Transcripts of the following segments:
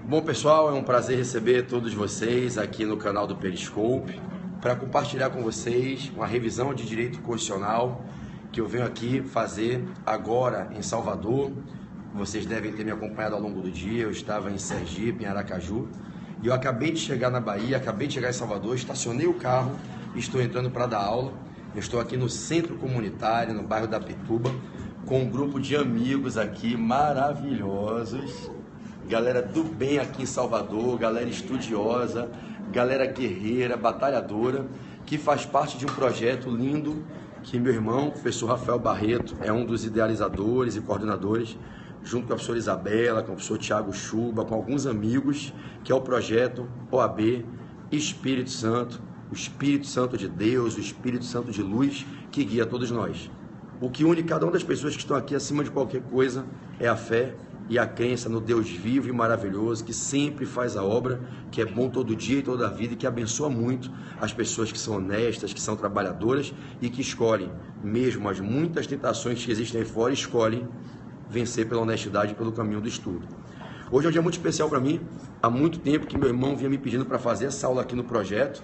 Bom, pessoal, é um prazer receber todos vocês aqui no canal do Periscope para compartilhar com vocês uma revisão de direito constitucional que eu venho aqui fazer agora em Salvador. Vocês devem ter me acompanhado ao longo do dia. Eu estava em Sergipe, em Aracaju, e eu acabei de chegar na Bahia, acabei de chegar em Salvador, estacionei o carro e estou entrando para dar aula. Eu estou aqui no centro comunitário, no bairro da Pituba, com um grupo de amigos aqui maravilhosos. Galera do bem aqui em Salvador, galera estudiosa, galera guerreira, batalhadora, que faz parte de um projeto lindo que meu irmão, o professor Rafael Barreto, é um dos idealizadores e coordenadores, junto com a professora Isabela, com o professor Tiago Chuba, com alguns amigos, que é o projeto OAB Espírito Santo, o Espírito Santo de Deus, o Espírito Santo de luz, que guia todos nós. O que une cada uma das pessoas que estão aqui acima de qualquer coisa é a fé e a crença no Deus vivo e maravilhoso, que sempre faz a obra, que é bom todo dia e toda a vida e que abençoa muito as pessoas que são honestas, que são trabalhadoras e que escolhem, mesmo as muitas tentações que existem aí fora, escolhem vencer pela honestidade e pelo caminho do estudo. Hoje é um dia muito especial para mim. Há muito tempo que meu irmão vinha me pedindo para fazer essa aula aqui no projeto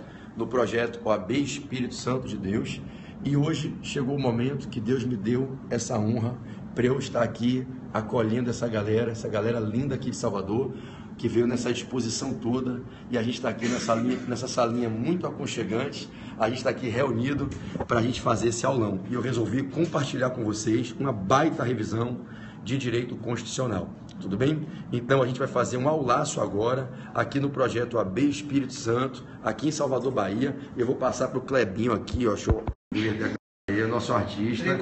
OAB Espírito Santo de Deus, e hoje chegou o momento que Deus me deu essa honra para eu estar aqui acolhendo essa galera linda aqui de Salvador, que veio nessa disposição toda, e a gente está aqui nessa salinha muito aconchegante. A gente está aqui reunido para a gente fazer esse aulão, e eu resolvi compartilhar com vocês uma baita revisão de direito constitucional, tudo bem? Então a gente vai fazer um aulaço agora aqui no projeto OAB Espírito Santo, aqui em Salvador, Bahia. Eu vou passar para o Clebinho aqui, ó, show, nosso artista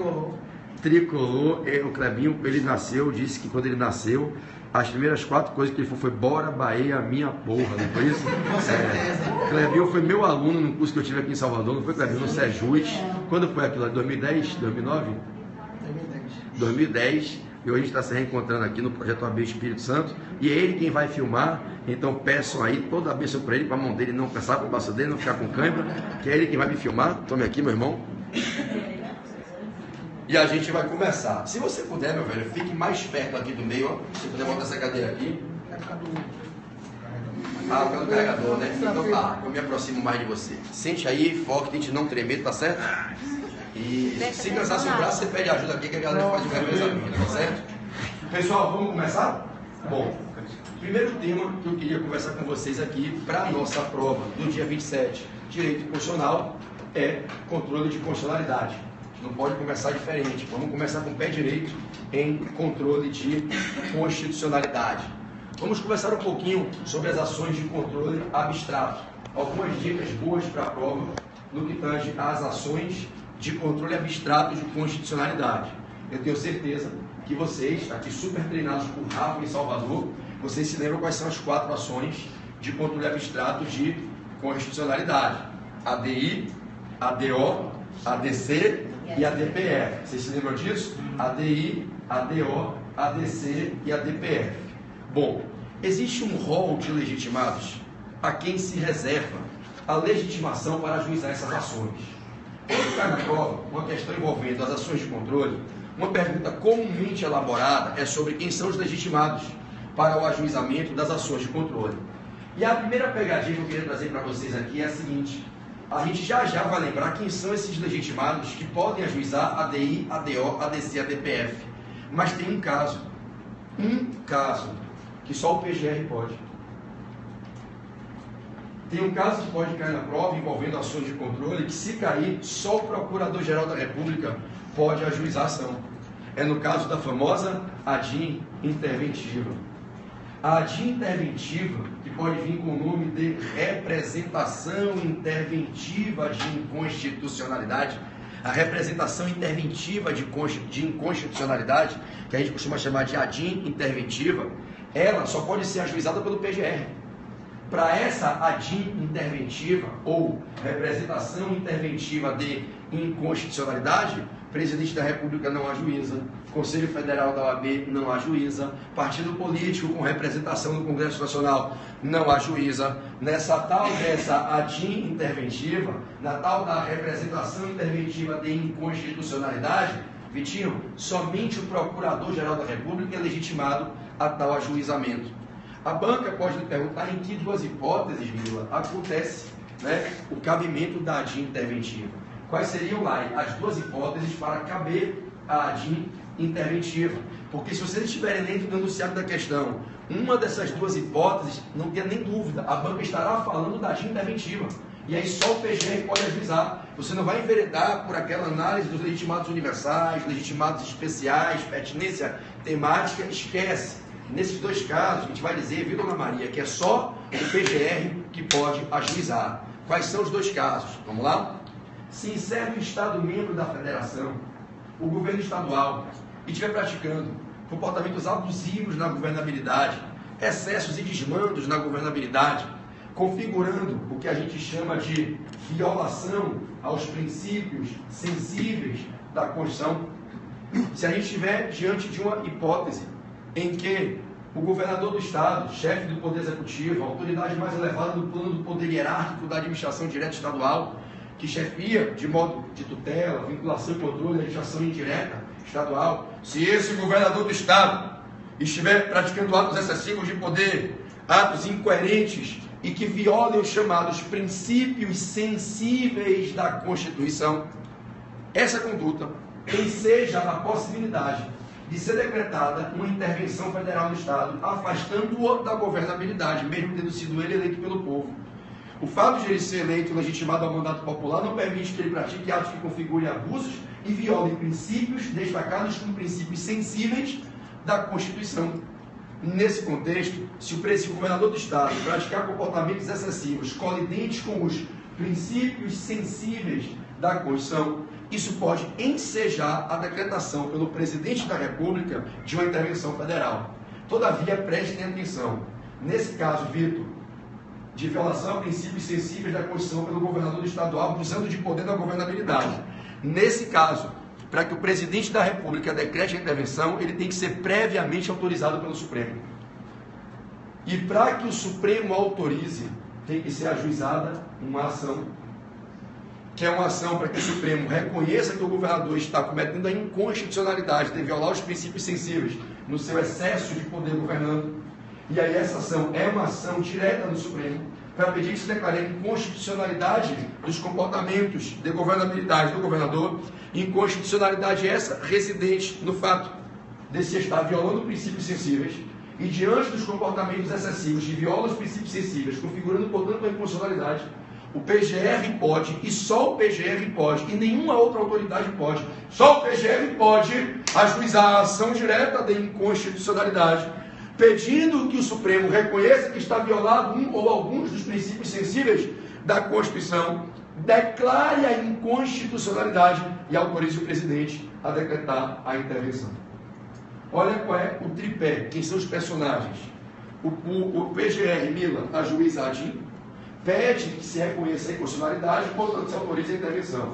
tricolor. O Clebinho, ele nasceu, disse que quando ele nasceu, as primeiras 4 coisas que ele falou foi: bora Bahia, minha porra, não foi isso? Com certeza. Clebinho foi meu aluno no curso que eu tive aqui em Salvador, não foi, Clebinho? No Sejus. Quando foi aquilo? 2010? 2009? 2010. E hoje a gente está se reencontrando aqui no projeto OAB Espírito Santo, e é ele quem vai filmar. Então peçam aí toda a bênção para ele, para a mão dele não passar para o braço dele, não ficar com cãibra, que é ele quem vai me filmar. Tome aqui, meu irmão. E a gente vai começar. Se você puder, meu velho, fique mais perto aqui do meio, ó. Se puder botar essa cadeira aqui. Ah, pelo carregador, né? Então tá, eu me aproximo mais de você. Sente aí, foque, tente não tremer, tá certo? E se cansar seu braço, você pede ajuda aqui, que a galera faz o revezamento, tá certo? Pessoal, vamos começar? Bom, primeiro tema que eu queria conversar com vocês aqui para a nossa prova do dia 27, direito constitucional, é controle de constitucionalidade. Não pode começar diferente. Vamos começar com o pé direito em controle de constitucionalidade. Vamos conversar um pouquinho sobre as ações de controle abstrato. Algumas dicas boas para a prova no que tange às ações de controle abstrato de constitucionalidade. Eu tenho certeza que vocês, aqui super treinados por Rafa em Salvador, vocês se lembram quais são as 4 ações de controle abstrato de constitucionalidade: ADI, ADO, ADC e ADPF. Vocês se lembram disso? ADI, ADO, ADC e ADPF. Bom, existe um rol de legitimados a quem se reserva a legitimação para ajuizar essas ações. Quando cai na prova uma questão envolvendo as ações de controle, uma pergunta comumente elaborada é sobre quem são os legitimados para o ajuizamento das ações de controle. E a primeira pegadinha que eu queria trazer para vocês aqui é a seguinte: a gente já vai lembrar quem são esses legitimados que podem ajuizar ADI, ADO, ADC e ADPF. Mas tem um caso que só o PGR pode. Tem um caso que pode cair na prova envolvendo ações de controle, que se cair, só o Procurador-Geral da República pode ajuizar a ação. É no caso da famosa ADIM interventiva. A ADIM interventiva, que pode vir com o nome de representação interventiva de inconstitucionalidade, a representação interventiva de inconstitucionalidade, que a gente costuma chamar de ADIM interventiva, ela só pode ser ajuizada pelo PGR. Para essa ADIM interventiva ou representação interventiva de inconstitucionalidade, o presidente da República não ajuiza, Conselho Federal da OAB não ajuiza, partido político com representação no Congresso Nacional não ajuiza. Nessa tal dessa ADIM interventiva, na tal da representação interventiva de inconstitucionalidade, Vitinho, somente o Procurador-Geral da República é legitimado a tal ajuizamento. A banca pode lhe perguntar em que duas hipóteses, Mila, acontece, né, o cabimento da ADIM interventiva. Quais seriam lá as duas hipóteses para caber a ADIM interventiva? Porque se vocês estiverem dentro do enunciado da questão, uma dessas duas hipóteses, não tenha nem dúvida, a banca estará falando da ADIM interventiva. E aí só o PGR pode ajuizar. Você não vai enveredar por aquela análise dos legitimados universais, legitimados especiais, pertinência temática, esquece. Nesses dois casos, a gente vai dizer, viu, dona Maria, que é só o PGR que pode ajuizar. Quais são os dois casos? Vamos lá? Se encerra o Estado membro da Federação, o governo estadual, e estiver praticando comportamentos abusivos na governabilidade, excessos e desmandos na governabilidade, configurando o que a gente chama de violação aos princípios sensíveis da Constituição, se a gente estiver diante de uma hipótese em que o governador do Estado, chefe do Poder Executivo, a autoridade mais elevada do plano do poder hierárquico da administração direta estadual, que chefia de modo de tutela, vinculação e controle da administração indireta estadual, se esse governador do Estado estiver praticando atos excessivos de poder, atos incoerentes e que violem os chamados princípios sensíveis da Constituição, essa conduta enseja a possibilidade de ser decretada uma intervenção federal no Estado, afastando-o da governabilidade, mesmo tendo sido ele eleito pelo povo. O fato de ele ser eleito legitimado ao mandato popular não permite que ele pratique atos que configurem abusos e violem princípios destacados como princípios sensíveis da Constituição. Nesse contexto, se o governador do Estado praticar comportamentos excessivos colidentes com os princípios sensíveis da Constituição, isso pode ensejar a decretação pelo presidente da República de uma intervenção federal. Todavia, prestem atenção. Nesse caso, Vitor, de violação a princípios sensíveis da Constituição pelo governador estadual, abusando de poder da governabilidade. Nesse caso, para que o presidente da República decrete a intervenção, ele tem que ser previamente autorizado pelo Supremo. E para que o Supremo autorize, tem que ser ajuizada uma ação, que é uma ação para que o Supremo reconheça que o governador está cometendo a inconstitucionalidade de violar os princípios sensíveis no seu excesso de poder governando. E aí essa ação é uma ação direta do Supremo para pedir que se declare a inconstitucionalidade dos comportamentos de governabilidade do governador, inconstitucionalidade essa residente no fato de se estar violando princípios sensíveis e diante dos comportamentos excessivos que violam os princípios sensíveis, configurando, portanto, a inconstitucionalidade, o PGR pode, e só o PGR pode, e nenhuma outra autoridade pode, só o PGR pode ajuizar a ação direta de inconstitucionalidade, pedindo que o Supremo reconheça que está violado um ou alguns dos princípios sensíveis da Constituição, declare a inconstitucionalidade e autorize o presidente a decretar a intervenção. Olha qual é o tripé, quem são os personagens. O PGR, Mila, ajuiza a ADIM, pede que se reconheça a inconstitucionalidade, portanto se autorize a intervenção.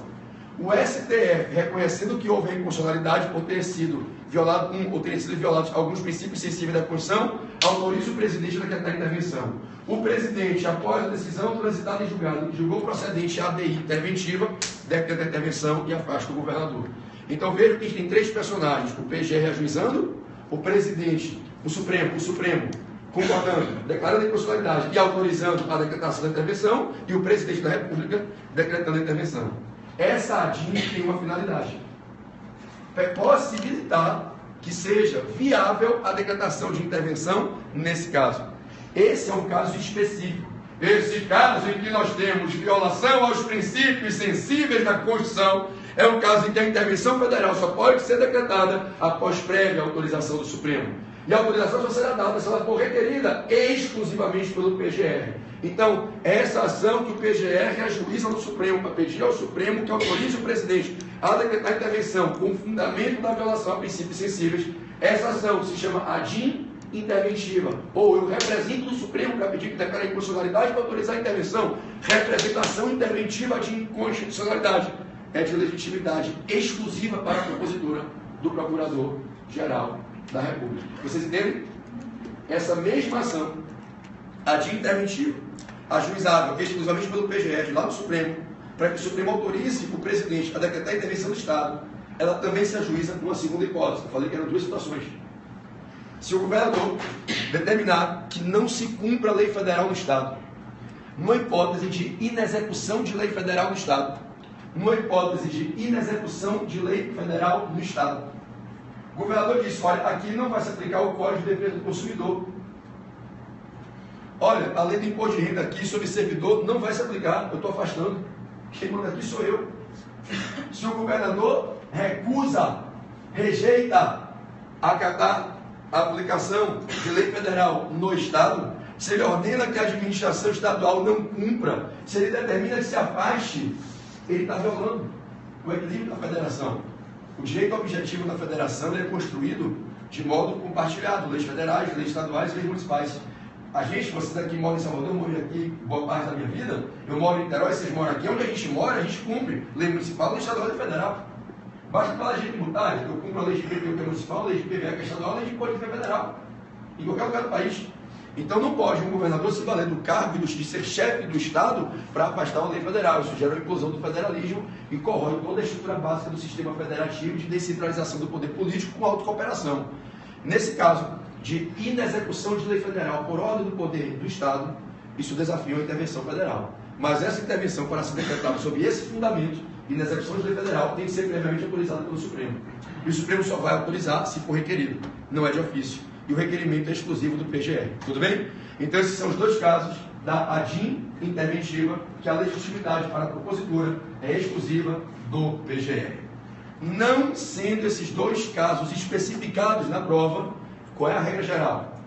O STF, reconhecendo que houve a inconstitucionalidade por ter sido violado ou terem sido violados alguns princípios sensíveis da Constituição, autoriza o presidente a decretar a intervenção. O presidente, após a decisão transitada em julgado, julgou procedente a ADI interventiva, decreta a intervenção e afasta o governador. Então veja que a gente tem três personagens: o PGR ajuizando, o presidente, o Supremo concordando, declarando a inconstitucionalidade e autorizando a decretação da intervenção, e o presidente da República decretando a intervenção. Essa ADIM tem uma finalidade: possibilitar que seja viável a decretação de intervenção nesse caso. Esse é um caso específico. Esse caso em que nós temos violação aos princípios sensíveis da Constituição é um caso em que a intervenção federal só pode ser decretada após prévia autorização do Supremo. E a autorização só será dada se ela for requerida exclusivamente pelo PGR. Então, essa ação que o PGR ajuiza no Supremo para pedir ao Supremo que autorize o presidente a decretar intervenção com fundamento da violação a princípios sensíveis, essa ação se chama ADIM interventiva. Ou eu represento o Supremo para pedir que declare a inconstitucionalidade para autorizar a intervenção. Representação interventiva de inconstitucionalidade. É de legitimidade exclusiva para a propositura do Procurador-Geral da República. Vocês entendem? Essa mesma ação, a de interventiva, ajuizável exclusivamente pelo PGR lá no Supremo, para que o Supremo autorize o presidente a decretar a intervenção do Estado, ela também se ajuiza com uma segunda hipótese. Eu falei que eram duas situações. Se o governador determinar que não se cumpra a lei federal no Estado, numa hipótese de inexecução de lei federal no Estado, numa hipótese de inexecução de lei federal no Estado, o governador disse, olha, aqui não vai se aplicar o Código de Defesa do Consumidor. Olha, a lei do imposto de renda aqui sobre servidor não vai se aplicar, eu estou afastando. Quem manda aqui sou eu. Se o governador recusa, rejeita acatar a aplicação de lei federal no Estado, se ele ordena que a administração estadual não cumpra, se ele determina que se afaste, ele está violando o equilíbrio da federação. O direito objetivo da federação é construído de modo compartilhado, leis federais, leis estaduais e leis municipais. A gente, vocês aqui moram em Salvador, eu moro aqui boa parte da minha vida, eu moro em Niterói, vocês moram aqui, onde a gente mora, a gente cumpre lei municipal, lei estadual e federal. Basta falar de lei tributária, eu cumpro a lei de IPTU que é municipal, a lei de IPVA que é estadual, a lei de imposto que é federal, em qualquer lugar do país. Então não pode um governador se valer do cargo de ser chefe do Estado para afastar uma lei federal. Isso gera uma implosão do federalismo e corrói toda a estrutura básica do sistema federativo de descentralização do poder político com autocooperação. Nesse caso de inexecução de lei federal por ordem do poder do Estado, isso desafia uma intervenção federal. Mas essa intervenção, para ser decretada sob esse fundamento, inexecução de lei federal, tem que ser previamente autorizada pelo Supremo. E o Supremo só vai autorizar se for requerido, não é de ofício. E o requerimento é exclusivo do PGR. Tudo bem? Então esses são os dois casos da ADIM interventiva, que a legitimidade para a propositura é exclusiva do PGR. Não sendo esses dois casos especificados na prova, qual é a regra geral?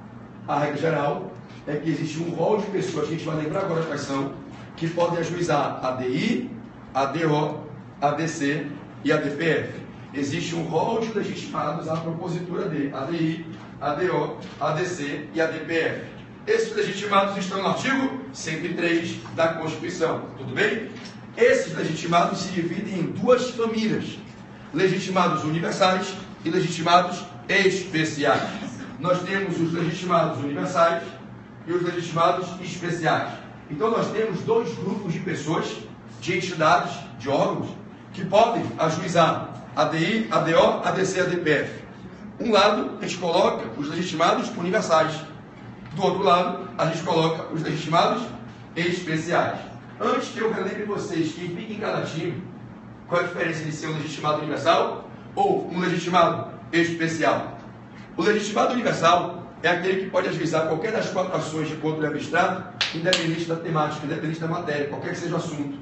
A regra geral é que existe um rol de pessoas, a gente vai lembrar agora quais são, que podem ajuizar ADI, ADO, ADC e ADPF. Existe um rol de legitimados à propositura de ADI, ADO, ADC e ADPF. Esses legitimados estão no artigo 103 da Constituição. Tudo bem? Esses legitimados se dividem em duas famílias: legitimados universais e legitimados especiais. Nós temos os legitimados universais e os legitimados especiais. Então nós temos dois grupos de pessoas, de entidades, de órgãos, que podem ajuizar ADI, ADO, ADC e ADPF. Um lado, a gente coloca os legitimados universais. Do outro lado, a gente coloca os legitimados especiais. Antes que eu relembre vocês quem fica em cada time, qual a diferença de ser um legitimado universal ou um legitimado especial? O legitimado universal é aquele que pode ajuizar qualquer das quatro ações de controle abstrato, independente da temática, independente da matéria, qualquer que seja o assunto.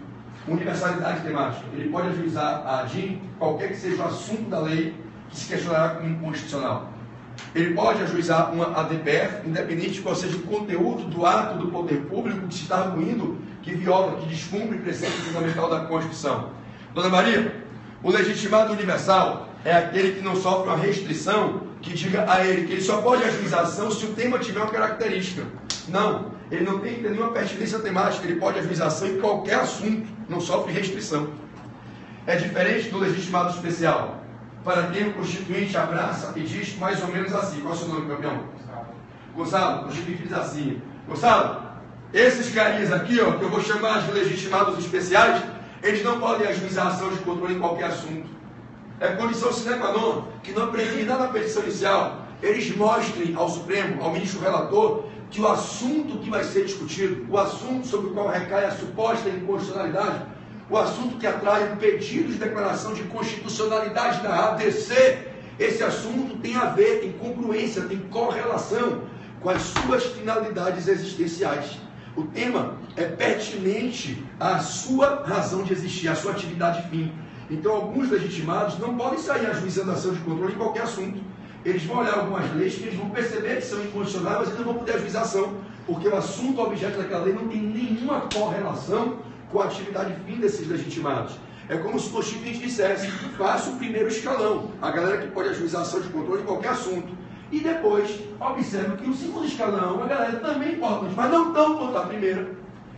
Universalidade temática. Ele pode ajuizar a ADIM, qualquer que seja o assunto da lei que se questionará como inconstitucional. Ele pode ajuizar uma ADPF, independente de qual seja o conteúdo do ato do poder público que se está arguindo, que viola, que descumpre o preceito fundamental da Constituição. Dona Maria, o legitimado universal é aquele que não sofre uma restrição que diga a ele que ele só pode ajuizar ação se o tema tiver uma característica. Não, ele não tem que ter nenhuma pertinência temática, ele pode ajuizar ação em qualquer assunto, não sofre restrição. É diferente do legitimado especial, para quem o Constituinte abraça e diz mais ou menos assim. Qual é o seu nome, campeão? Gonçalo, o Constituinte diz assim: Gonçalo, esses carinhas aqui, ó, que eu vou chamar de legitimados especiais, eles não podem ajuizar ação de controle em qualquer assunto. É condição sine qua non que não preliminar na petição inicial, eles mostrem ao Supremo, ao ministro relator, que o assunto que vai ser discutido, o assunto sobre o qual recai a suposta inconstitucionalidade, o assunto que atrai o pedido de declaração de constitucionalidade da ADC, esse assunto tem a ver, tem congruência, tem correlação com as suas finalidades existenciais. O tema é pertinente à sua razão de existir, à sua atividade fim. Então, alguns legitimados não podem sair ajuizando ação de controle em qualquer assunto. eles vão olhar algumas leis que eles vão perceber que são inconstitucionais, mas eles não vão poder ajuizar ação, porque o assunto objeto daquela lei não tem nenhuma correlação com a atividade fim desses legitimados. É como se o Constituinte dissesse, faça o primeiro escalão, a galera que pode ajuizar ação de controle de qualquer assunto. E depois, observa que o segundo escalão, a galera também é importante, mas não tão quanto a primeira,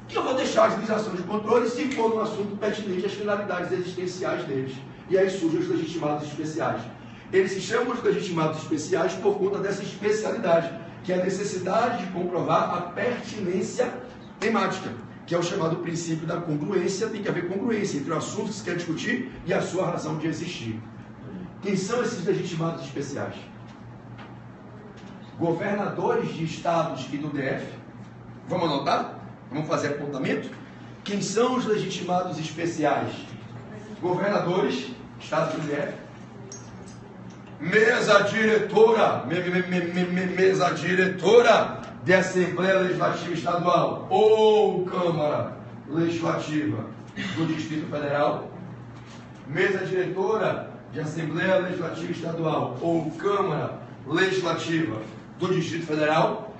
que eu vou deixar a ajuização de controle se for um assunto pertinente às finalidades existenciais deles. E aí surgem os legitimados especiais. Eles se chamam de legitimados especiais por conta dessa especialidade, que é a necessidade de comprovar a pertinência temática, que é o chamado princípio da congruência. Tem que haver congruência entre o assunto que se quer discutir e a sua razão de existir. Quem são esses legitimados especiais? Governadores de estados e do DF. Vamos anotar? Vamos fazer apontamento? Quem são os legitimados especiais? Governadores, estados e do DF. Mesa diretora, mesa diretora de Assembleia Legislativa Estadual ou Câmara Legislativa do Distrito Federal. Mesa diretora de Assembleia Legislativa Estadual ou Câmara Legislativa do Distrito Federal.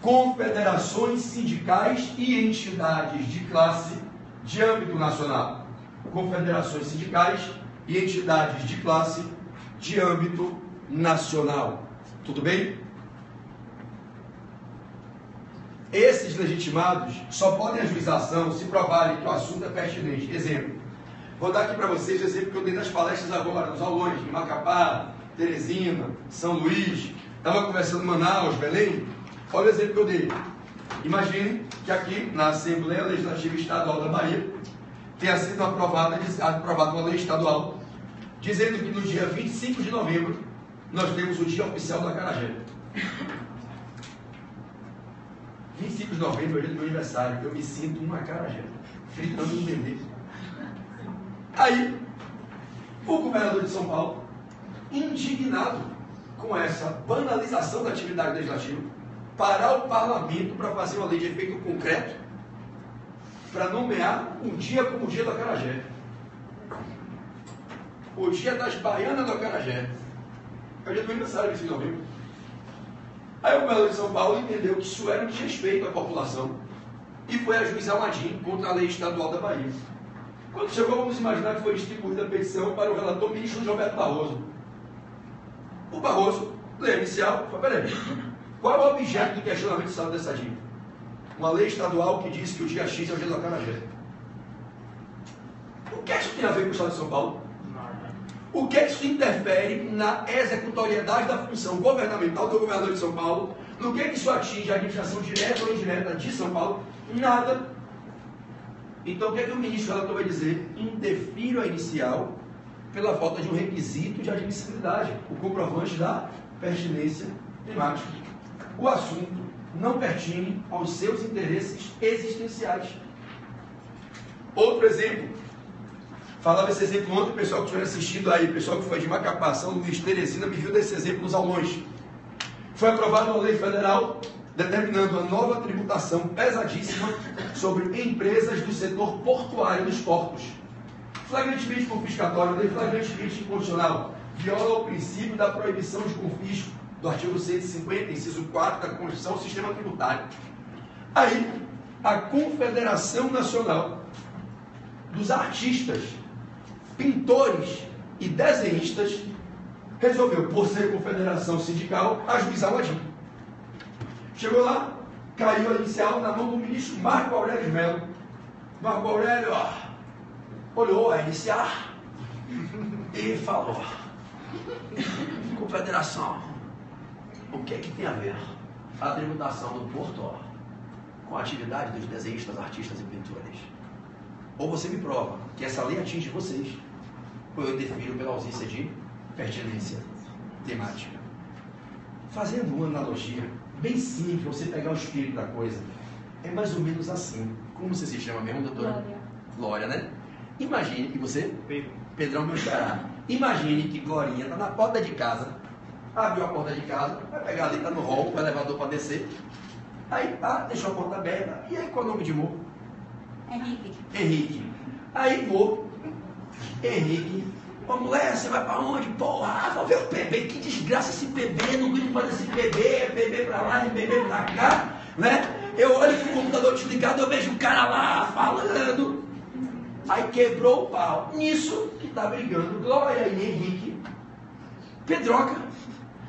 Confederações sindicais e entidades de classe de âmbito nacional. Confederações sindicais e entidades de classe de âmbito nacional. Tudo bem? Esses legitimados só podem ajuizar ação se provarem que o assunto é pertinente. Exemplo. Vou dar aqui para vocês o exemplo que eu dei nas palestras agora, nos aulões, em Macapá, Teresina, São Luís. Estava conversando em Manaus, Belém. Olha o exemplo que eu dei. Imagine que aqui na Assembleia Legislativa Estadual da Bahia tenha sido aprovada uma lei estadual dizendo que no dia 25 de novembro nós temos o Dia Oficial do Acarajé. 25 de novembro é o dia do meu aniversário. Eu me sinto um acarajé, fritando um bebê. Aí, o governador de São Paulo, indignado com essa banalização da atividade legislativa, parar o parlamento para fazer uma lei de efeito concreto para nomear um dia como o dia do acarajé. O dia das baianas do acarajé. É o dia do meu aniversário, 25 de novembro. Aí o governador de São Paulo entendeu que isso era um desrespeito à população e foi ajuizar um ADIM contra a lei estadual da Bahia. Quando chegou, vamos imaginar que foi distribuída a petição para o relator ministro Roberto Barroso. O Barroso, lei inicial, falou, peraí, qual é o objeto do questionamento do estado dessa ADIM? Uma lei estadual que diz que o dia X é o dia do acarajé. O que é que isso tem a ver com o estado de São Paulo? O que é que isso interfere na executoriedade da função governamental do governador de São Paulo? No que é que isso atinge a administração direta ou indireta de São Paulo? Nada. Então o que é que o ministro relator vai dizer? Indefiro a inicial pela falta de um requisito de admissibilidade, o comprovante da pertinência temática. O assunto não pertine aos seus interesses existenciais. Outro exemplo. Falava esse exemplo ontem, o pessoal que estiver assistindo aí, o pessoal que foi de Macapá, São Luís, Teresina, me viu desse exemplo nos aulões. Foi aprovada uma lei federal determinando a nova tributação pesadíssima sobre empresas do setor portuário dos portos. Flagrantemente confiscatória, lei flagrantemente inconstitucional, viola o princípio da proibição de confisco do artigo 150, inciso 4 da Constituição do Sistema Tributário. Aí, a Confederação Nacional dos Artistas, Pintores e Desenhistas resolveu, por ser confederação sindical, ajuizar o ADIM. Chegou lá, caiu a inicial na mão do ministro Marco Aurélio de Mello. Marco Aurélio olhou a iniciar e falou: confederação, o que é que tem a ver a tributação do porto com a atividade dos desenhistas, artistas e pintores? Ou você me prova que essa lei atinge vocês, ou eu interfiro pela ausência de pertinência temática. Fazendo uma analogia bem simples, você pegar o espírito da coisa, é mais ou menos assim. Como você se chama mesmo, doutora? Glória. Glória, né? Imagine que você, Pedrão meu xará, imagine que Glorinha está na porta de casa, abriu a porta de casa, vai pegar ali, está no hall, o elevador para descer, aí deixou a porta aberta, e aí qual é o nome de amor? Henrique. Henrique. Aí vou, Henrique Ô mulher, você vai pra onde? Porra, vou ver o PB, que desgraça esse PB, não aguento mais esse PB, é PB pra lá, é PB pra cá, né? Eu olho pro computador desligado, eu vejo o cara lá falando. Aí quebrou o pau. Nisso que tá brigando Glória e Henrique, Pedroca.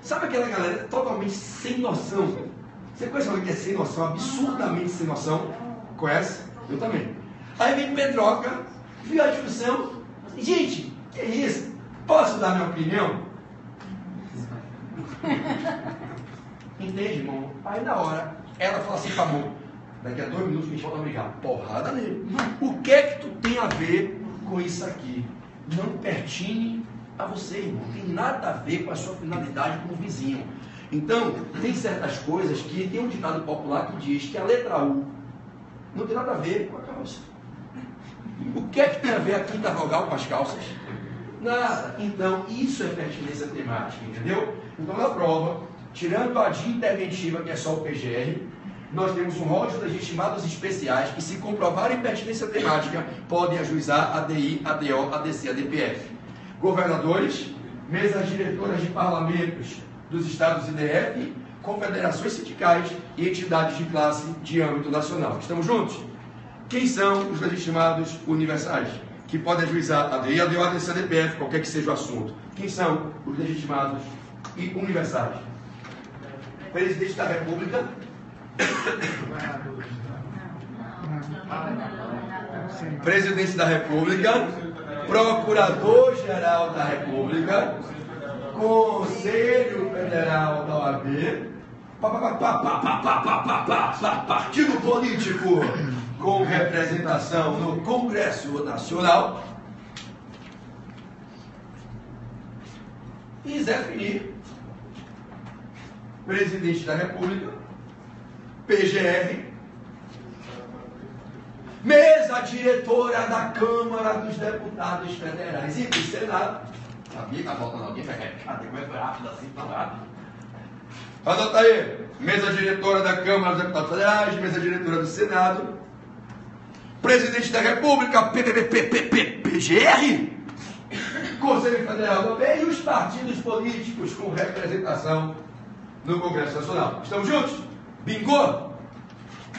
Sabe aquela galera totalmente sem noção? Você conhece alguém que é sem noção, absurdamente sem noção? Conhece? Eu também. Aí vem Pedroca, viu a discussão. Gente, que é isso? Posso dar minha opinião? Entende, irmão? Aí na hora, ela fala assim pra amor, daqui a 2 minutos a gente volta a brigar. Porrada nele. O que é que tu tem a ver com isso aqui? Não pertine a você, irmão. Não tem nada a ver com a sua finalidade como vizinho. Então, tem certas coisas que tem um ditado popular que diz que a letra U não tem nada a ver com a calça. O que é que tem a ver a quinta vogal com as calças? Nada. Então, isso é pertinência temática, entendeu? Então, na prova, tirando a de interventiva, que é só o PGR, nós temos um rol de legitimados especiais que, se comprovarem pertinência temática, podem ajuizar ADI, ADO, ADC, ADPF. Governadores, mesas diretoras de parlamentos dos estados e DF, confederações sindicais e entidades de classe de âmbito nacional. Estamos juntos? Quem são os legitimados universais? Que podem ajuizar ADI, ADO, ADC, ADPF, qualquer que seja o assunto. Quem são os legitimados e universais? Presidente da República, Presidente da República, Procurador-Geral da República, Conselho Federal da OAB, partido político com representação no Congresso Nacional, e Zé Fini, Presidente da República, PGR, mesa diretora da Câmara dos Deputados Federais e do Senado. Sabia? Tá faltando alguém? Cadê? Como é que foi rápido assim, tão rápido? Anota aí. Mesa diretora da Câmara dos Deputados Federais, mesa diretora do Senado, Presidente da República, PGR, Conselho Federal do OAB e os partidos políticos com representação no Congresso Nacional. Estamos juntos? Bingo?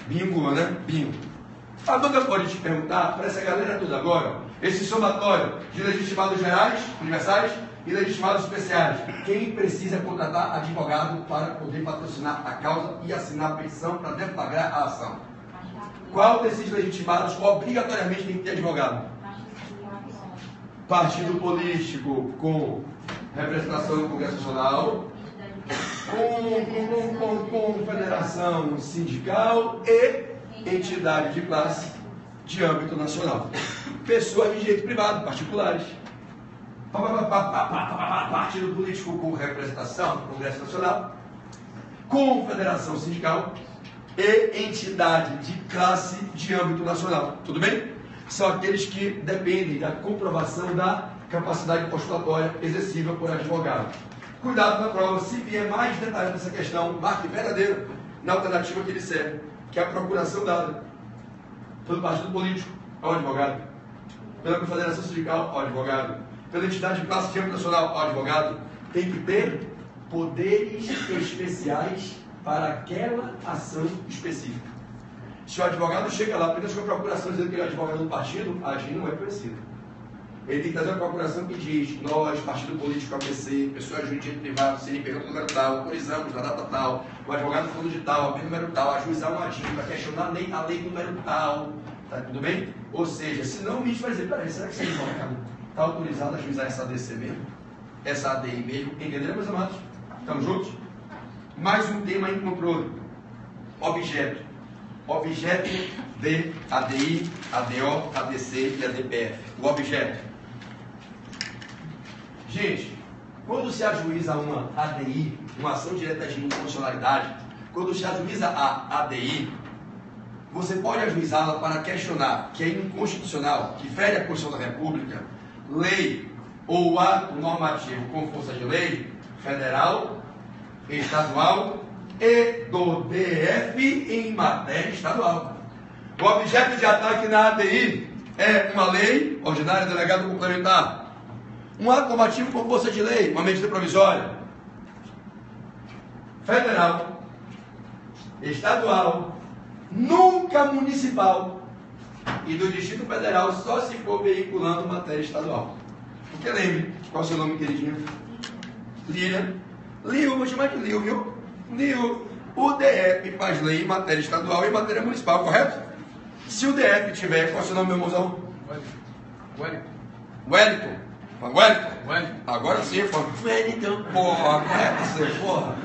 Bingo, né? Bingo. A dúvida pode te perguntar para essa galera toda agora, esse somatório de legitimados gerais, universais e legitimados especiais. Quem precisa contratar advogado para poder patrocinar a causa e assinar a petição para deflagrar a ação? Qual desses legitimados obrigatoriamente tem que ter advogado? Partido político com representação no Congresso Nacional, com federação sindical e entidade de classe de âmbito nacional. Pessoas de direito privado, particulares. Partido político com representação no Congresso Nacional, confederação sindical e entidade de classe de âmbito nacional. Tudo bem? São aqueles que dependem da comprovação da capacidade postulatória exercível por advogado. Cuidado na prova, se vier mais detalhes dessa questão, marque verdadeiro na alternativa que ele serve, que é a procuração dada pelo partido político ao advogado, pela confederação sindical ao advogado, pela entidade de classe de âmbito nacional ao advogado. Tem que ter poderes especiais para aquela ação específica. Se o advogado chega lá apenas com a procuração dizendo que ele é advogado do partido, a gente não é conhecido. Ele tem que trazer uma procuração que diz: nós, partido político ABC, pessoa jurídica privada, CNPJ do número tal, autorizamos na data tal, o advogado fulano de tal, a número tal, ajuizar um adito para questionar a lei número tal. Tá tudo bem? Ou seja, senão o ministro vai dizer: peraí, será que esse advogado está autorizado a ajuizar essa ADC mesmo? Essa ADI mesmo? Entenderam, meus amados? Estamos juntos? Mais um tema em controle: objeto. Objeto de ADI, ADO, ADC e ADPF. O objeto. Gente, quando se ajuiza uma ADI, uma ação direta de inconstitucionalidade, quando se ajuiza a ADI, você pode ajuizá-la para questionar que é inconstitucional, que fere a Constituição da República, lei ou ato normativo com força de lei, federal, estadual e do DF em matéria estadual. O objeto de ataque na ADI é uma lei ordinária, delegado complementar, Um ato normativo com força de lei, uma medida provisória, federal, estadual, nunca municipal, e do Distrito Federal só se for veiculando matéria estadual. Porque lembre, qual é o seu nome, queridinho? Lilian. Lil, vou chamar de Lil, viu? Lil, o DF faz lei em matéria estadual e em matéria municipal, correto? Se o DF tiver, qual é o seu nome, meu mozão? Wellington. Wellington. Agora sim, Wellington, porra, correto você, porra.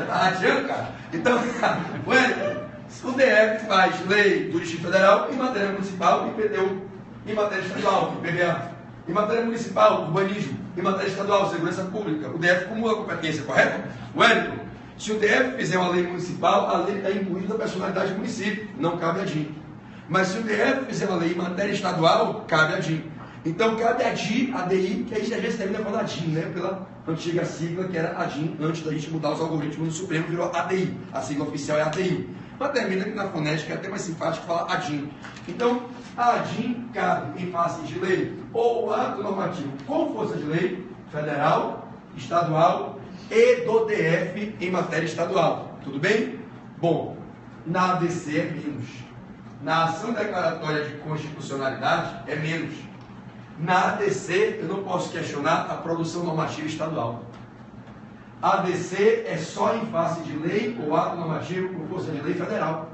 Tá adiante, cara? Então, Wellington. O DF faz lei do Distrito Federal em matéria municipal e PTU, em matéria estadual, PVA, em matéria municipal, urbanismo, em matéria estadual, segurança pública. O DF acumula a competência, correto? Wellington, se o DF fizer uma lei municipal, a lei está incluída na personalidade do município, não cabe a DIN. Mas se o DF fizer uma lei em matéria estadual, cabe a DIN. Então cabe a ADI, que a gente às vezes termina falando ADIN, né? Pela antiga sigla que era ADIN, antes da gente mudar os algoritmos no Supremo, virou ADI. A sigla oficial é ADI. Mas termina que na fonética é até mais simpático falar ADIN. Então, a ADIN cabe em face de lei ou ato normativo com força de lei federal, estadual e do DF em matéria estadual. Tudo bem? Bom, na ADC é menos. Na ação declaratória de constitucionalidade é menos. Na ADC eu não posso questionar a produção normativa estadual. A ADC é só em face de lei ou ato normativo com força de lei federal.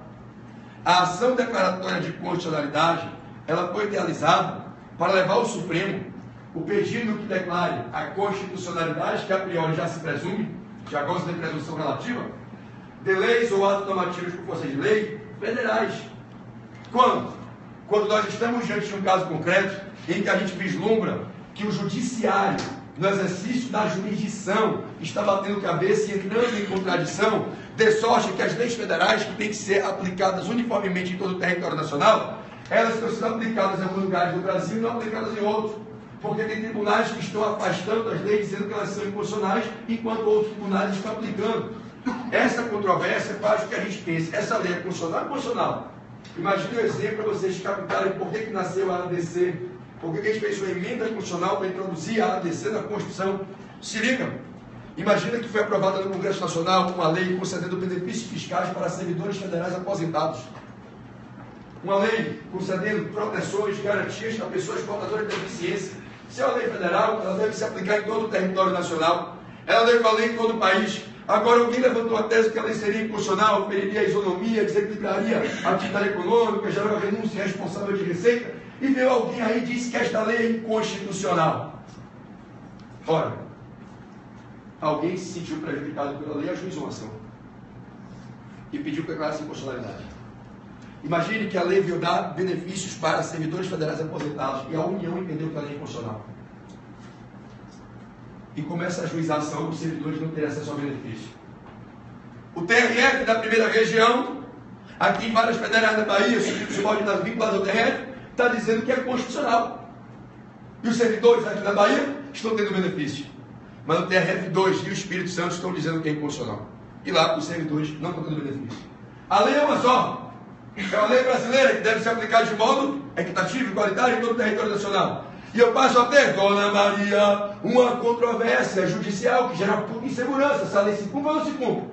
A ação declaratória de constitucionalidade, ela foi idealizada para levar ao Supremo o pedido que declare a constitucionalidade, que a priori já se presume, já gosta de presunção relativa, de leis ou atos normativos com força de lei federais. Quando? Quando nós estamos diante de um caso concreto em que a gente vislumbra que o judiciário, no exercício da jurisdição, está batendo cabeça e entrando em contradição, de sorte que as leis federais, que têm que ser aplicadas uniformemente em todo o território nacional, elas estão sendo aplicadas em alguns lugares do Brasil e não aplicadas em outros. Porque tem tribunais que estão afastando as leis, dizendo que elas são inconstitucionais, enquanto outros tribunais estão aplicando. Essa controvérsia faz com que a gente pense, essa lei é constitucional ou inconstitucional? Imagine um exemplo para vocês captarem por que nasceu a ADC, por que a gente fez uma emenda constitucional para introduzir a ADC na Constituição. Se liga, imagina que foi aprovada no Congresso Nacional uma lei concedendo benefícios fiscais para servidores federais aposentados. Uma lei concedendo proteções, garantias a pessoas portadoras de deficiência. Se é uma lei federal, ela deve se aplicar em todo o território nacional. Ela deve valer em todo o país. Agora, alguém levantou a tese que a lei seria inconstitucional, feriria a isonomia, desequilibraria a atividade econômica, geraria renúncia irresponsável de receita, e veio alguém aí e disse que esta lei é inconstitucional. Ora, alguém se sentiu prejudicado pela lei, ajuizou uma ação e pediu que declarasse inconstitucionalidade. Imagine que a lei veio dar benefícios para servidores federais aposentados e a União entendeu que a lei é inconstitucional. E começa a ajuizar a ação, os servidores não terem acesso ao benefício. O TRF da primeira região, aqui em várias federais da Bahia, os subordinados vinculados ao TRF, está dizendo que é constitucional. E os servidores aqui da Bahia estão tendo benefício. Mas o TRF2 e o Espírito Santo estão dizendo que é inconstitucional. E lá os servidores não estão tendo benefício. A lei é uma só. É uma lei brasileira que deve ser aplicada de modo equitativo e igualitário em todo o território nacional. E eu passo a ter, Dona Maria, uma controvérsia judicial que gera insegurança. Essa lei se cumpre ou não se cumpre?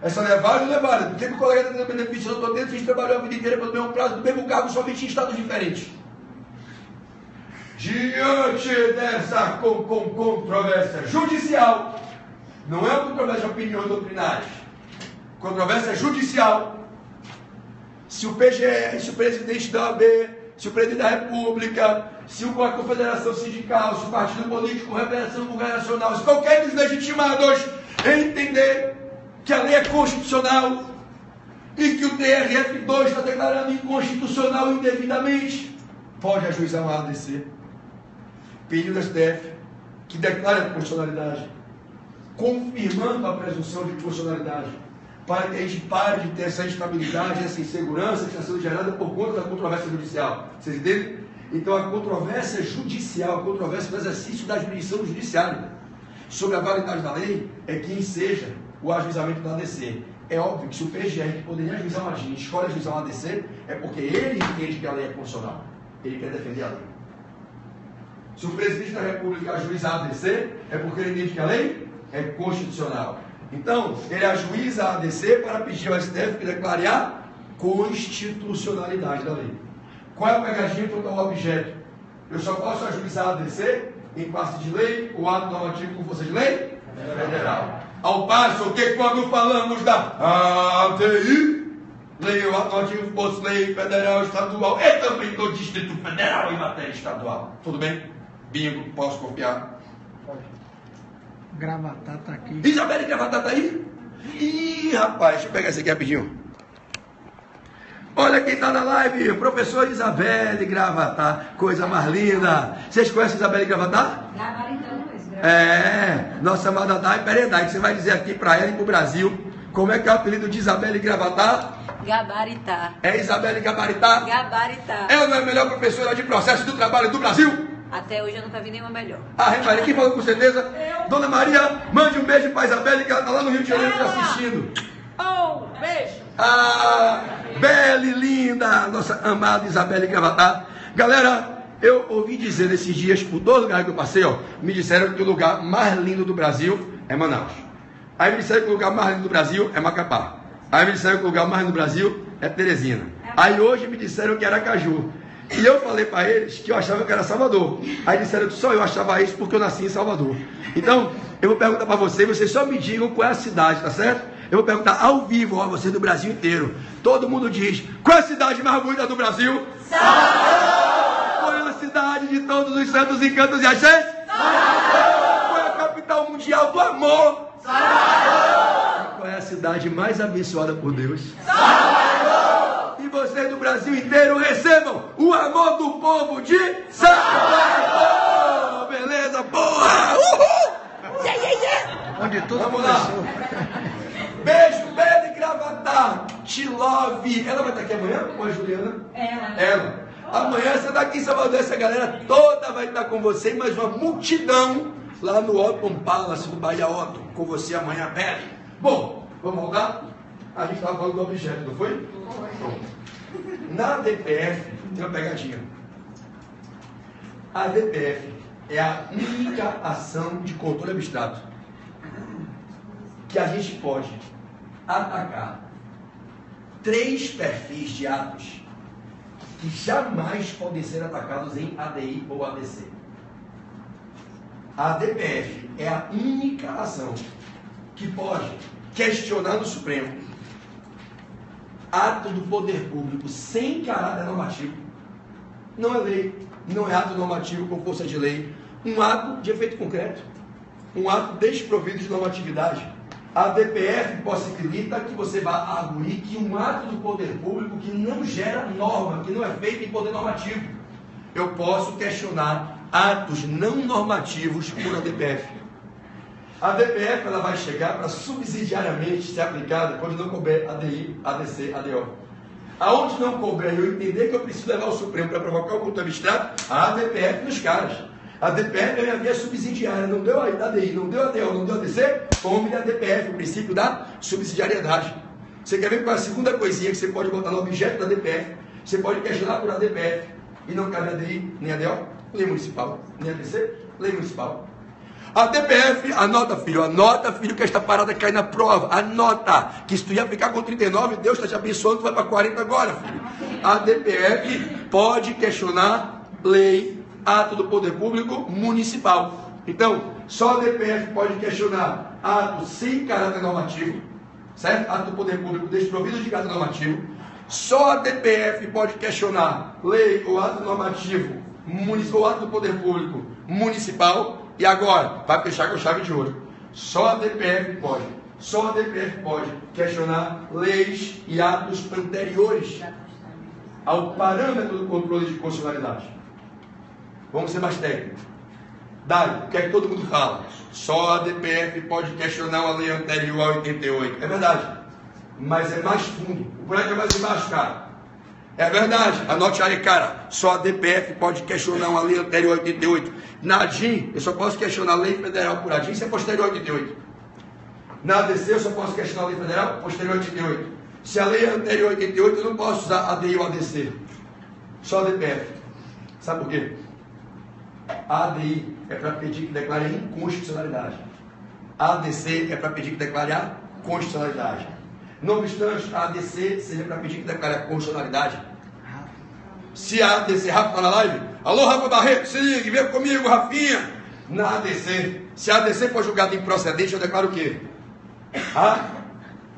Essa lei é válida ou não é válida? Por que o colega está tendo benefício? Eu estou tendo, a gente trabalhou a vida inteira pelo mesmo prazo, do mesmo cargo, somente em estados diferentes. Diante dessa controvérsia judicial, não é uma controvérsia de opiniões doutrinárias, controvérsia judicial. Se o PGR, se o presidente da OAB, se o presidente da República, se a confederação sindical, se o partido político, representação congregacional, se qualquer dos legitimados entender que a lei é constitucional e que o TRF2 está declarando inconstitucional indevidamente, pode ajuizar uma ADC, pedindo ao STF que declare a constitucionalidade, confirmando a presunção de constitucionalidade, para que a gente pare de ter essa instabilidade, essa insegurança que está sendo gerada por conta da controvérsia judicial. Vocês entendem? Então a controvérsia judicial, a controvérsia do exercício da jurisdição do judiciário sobre a validade da lei é quem seja o ajuizamento da ADC. É óbvio que se o PGR, que poderia ajuizar uma DIN, escolhe ajuizar uma ADC, é porque ele entende que a lei é constitucional. Ele quer defender a lei. Se o presidente da República ajuiza a ADC, é porque ele entende que a lei é constitucional. Então, ele ajuiza a ADC para pedir ao STF que declare a constitucionalidade da lei. Qual é a pegadinha quanto ao objeto? Eu só posso ajuizar a ADC em face de lei ou ato normativo com força de lei federal. Ao passo que quando falamos da ADI, lei ou ato normativo com força de lei federal, estadual e também do Distrito Federal em matéria estadual. Tudo bem? Bingo, posso confiar? Pode. Gravatá tá aqui. Isabelle Gravatá tá aí? Ih, rapaz, deixa eu pegar esse aqui rapidinho. Olha quem está na live, professor Isabelle Gravatá, coisa mais linda. Vocês conhecem Isabelle Gravatá? Gabaritão, Nossa amada Dai Peredai, que você vai dizer aqui para ela e para o Brasil, como é que é o apelido de Isabelle Gravatá? Gabaritá. É Isabelle Gabaritá? Gabaritá. Ela não é a melhor professora de processo do trabalho do Brasil? Até hoje eu nunca vi nenhuma melhor. Maria, quem falou com certeza? Dona Maria, mande um beijo para Isabelle, que ela está lá no Rio de Janeiro te assistindo. Beijo. Belle, linda, nossa amada Isabelle Gravatá. Galera, eu ouvi dizer nesses dias, por todos os lugares que eu passei, me disseram que o lugar mais lindo do Brasil é Manaus. Aí me disseram que o lugar mais lindo do Brasil é Macapá. Aí me disseram que o lugar mais lindo do Brasil é Teresina. Aí hoje me disseram que era Aracaju. E eu falei para eles que eu achava que era Salvador. Aí disseram que só eu achava isso porque eu nasci em Salvador. Então, eu vou perguntar para vocês só me digam qual é a cidade, tá certo? Eu vou perguntar ao vivo a vocês do Brasil inteiro. Todo mundo diz, qual é a cidade mais bonita do Brasil? Salvador! Qual é a cidade de todos os santos encantos e axés? Salvador! Qual é a capital mundial do amor? Salvador! Qual é a cidade mais abençoada por Deus? Salvador! E vocês do Brasil inteiro recebam o amor do povo de Salvador! Beleza? Boa! Uhul! Onde tudo Vamos lá! Beijo, Belle Gravatá, te love. Ela vai estar aqui amanhã com a Juliana? Ela. Amanhã você está aqui em Salvador, essa galera toda vai estar com você, mais uma multidão lá no Otton Palace, no Bahia Otton, com você amanhã, Belle. Bom, vamos voltar? A gente estava falando do objeto, não foi? Pronto. Na DPF tem uma pegadinha. A DPF é a única ação de controle abstrato que a gente pode atacar 3 perfis de atos que jamais podem ser atacados em ADI ou ADC. A DPF é a única ação que pode questionar no Supremo ato do poder público sem caráter normativo. Não é lei, não é ato normativo com força de lei, um ato de efeito concreto, um ato desprovido de normatividade. A DPF possibilita que você vá arguir que um ato do poder público que não gera norma, que não é feito em poder normativo. Eu posso questionar atos não normativos por a DPF. A DPF ela vai chegar para subsidiariamente ser aplicada quando não couber ADI, ADC, ADO. Aonde não couber eu entender que eu preciso levar o Supremo para provocar o controle abstrato, a DPF nos caras. A DPF é a via subsidiária, não deu a ADI, não deu a ADO, não deu a ADC, come a DPF, o princípio da subsidiariedade. Você quer ver qual é a segunda coisinha que você pode botar no objeto da DPF? Você pode questionar por ADPF e não cabe ADI, nem ADO, lei municipal, nem ADC, lei municipal. A DPF, anota filho, que esta parada cai na prova, anota, que se tu ia ficar com 39, Deus está te abençoando, tu vai para 40 agora, filho. A DPF pode questionar lei, ato do poder público municipal. Então, só a DPF pode questionar ato sem caráter normativo, certo? Ato do poder público desprovido de caráter normativo. Só a DPF pode questionar lei ou ato normativo ou ato do poder público municipal. E agora, vai fechar com chave de ouro. Só a DPF pode questionar leis e atos anteriores ao parâmetro do controle de constitucionalidade. Vamos ser mais técnicos. Dário, o que é que todo mundo fala? Só a DPF pode questionar uma lei anterior a 88. É verdade. Mas é mais fundo. O buraco é mais embaixo, cara. É verdade. Anote aí, cara. Só a DPF pode questionar uma lei anterior a 88. Na ADIM, eu só posso questionar a lei federal por ADIM se é posterior a 88. Na ADC, eu só posso questionar a lei federal posterior a 88. Se a lei é anterior a 88, eu não posso usar ADI ou ADC. Só a DPF. Sabe por quê? A ADI é para pedir que declare a inconstitucionalidade. A ADC é para pedir que declare a constitucionalidade. Não obstante, a ADC seria para pedir que declare a constitucionalidade. Se a ADC, Rafa está na live? Alô, Rafa Barreto, se ligue, vem comigo, Rafinha. Na ADC, se a ADC for julgada improcedente, eu declaro o quê? A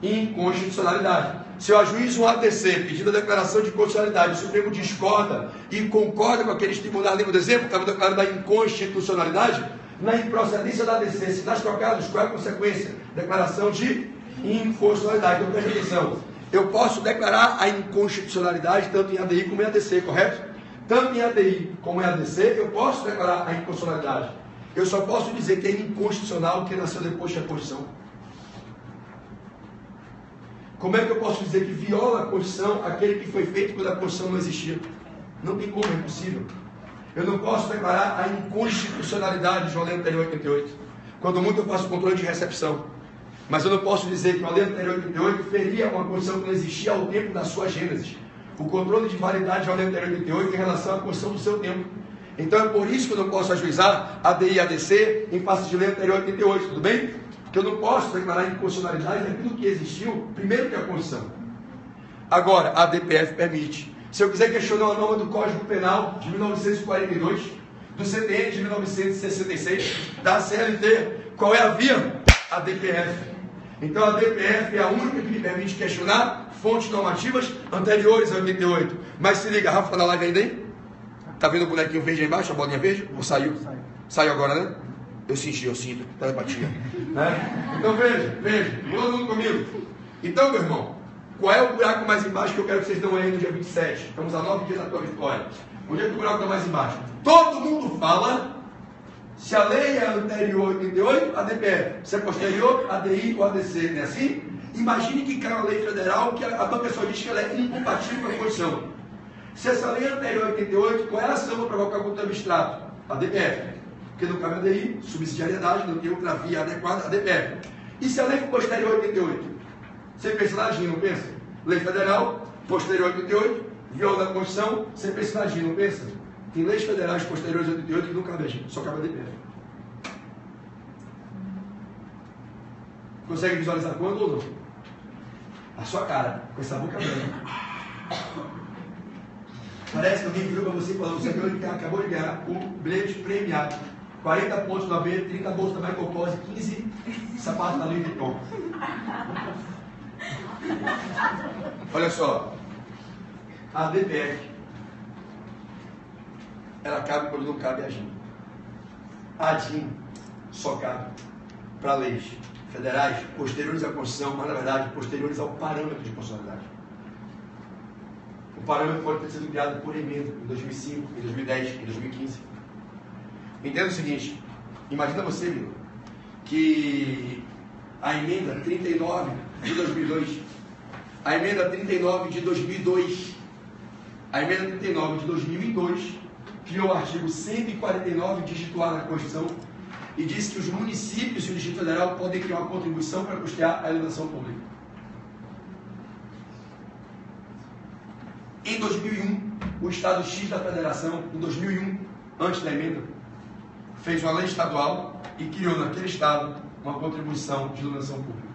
inconstitucionalidade. Se eu ajuizo um ADC pedindo a declaração de constitucionalidade, o Supremo discorda e concorda com aqueles tribunais, lembra do exemplo que estava declarando a inconstitucionalidade, na improcedência da ADC, se nas trocadas, qual é a consequência? Declaração de inconstitucionalidade. Então preste atenção, eu posso declarar a inconstitucionalidade tanto em ADI como em ADC, correto? Tanto em ADI como em ADC, eu posso declarar a inconstitucionalidade. Eu só posso dizer que é inconstitucional quem nasceu depois da Constituição. Como é que eu posso dizer que viola a Constituição aquele que foi feito quando a Constituição não existia? Não tem como, é impossível. Eu não posso declarar a inconstitucionalidade de uma lei anterior a 88. Quando muito eu faço controle de recepção. Mas eu não posso dizer que uma lei anterior a 88 feria uma Constituição que não existia ao tempo da sua gênese. O controle de validade de uma lei anterior a 88 em relação à Constituição do seu tempo. Então é por isso que eu não posso ajuizar ADI e ADC em face de lei anterior a 88, tudo bem? Que eu não posso declarar inconstitucionalidade daquilo que existiu primeiro que a Constituição. Agora, a DPF permite. Se eu quiser questionar uma norma do Código Penal de 1942, do CTN de 1966, da CLT, qual é a via? A DPF. Então a DPF é a única que me permite questionar fontes normativas anteriores a 88. Mas se liga, Rafa está na live ainda aí? Tá vendo o bonequinho verde aí embaixo, a bolinha verde? Ou saiu? Saiu agora, né? Eu sinto, telepatia. Né? Então veja, todo mundo comigo. Então, meu irmão, qual é o buraco mais embaixo que eu quero que vocês dão aí no dia 27? Estamos a 9 dias da tua vitória. Onde é que o buraco está mais embaixo? Todo mundo fala, se a lei é anterior a 88, a DPF. Se é posterior, a ADI ou a ADC, não é assim? Imagine que cai uma lei federal que a banca só diz que ela é incompatível com a Constituição. Se essa lei é anterior a 88, qual é a ação para provocar contra o abstrato? A DPF. Porque não cabe a ADI, subsidiariedade, não tem outra via adequada, a DPF. E se a lei for posterior a 88? Você pensa na AGI, não pensa? Lei federal, posterior a 88, viola a Constituição, você pensa na AGI, não pensa? Tem leis federais posteriores a 88 que não cabe a AGI, só cabe a DPF. Consegue visualizar quando ou não? A sua cara, com essa boca branca. Parece que alguém virou para você e falou: você acabou de ganhar o bilhete premiado. 40 pontos da B, 30 bolsas da Michael Kors, 15 sapatos da Louis Vuitton. Olha só, a DPF, ela cabe quando não cabe a AGIM. A AGIM só cabe para leis federais posteriores à Constituição, mas na verdade posteriores ao parâmetro de constitucionalidade. O parâmetro pode ter sido criado por emenda em 2005, em 2010, em 2015. Entenda o seguinte, imagina você, meu, que a emenda 39 de 2002, a emenda 39 de 2002, a emenda 39 de 2002 criou o artigo 149 digituado na Constituição e disse que os municípios e o Distrito Federal podem criar uma contribuição para custear a iluminação pública. Em 2001, o Estado X da Federação, em 2001, antes da emenda, fez uma lei estadual e criou naquele Estado uma contribuição de iluminação pública.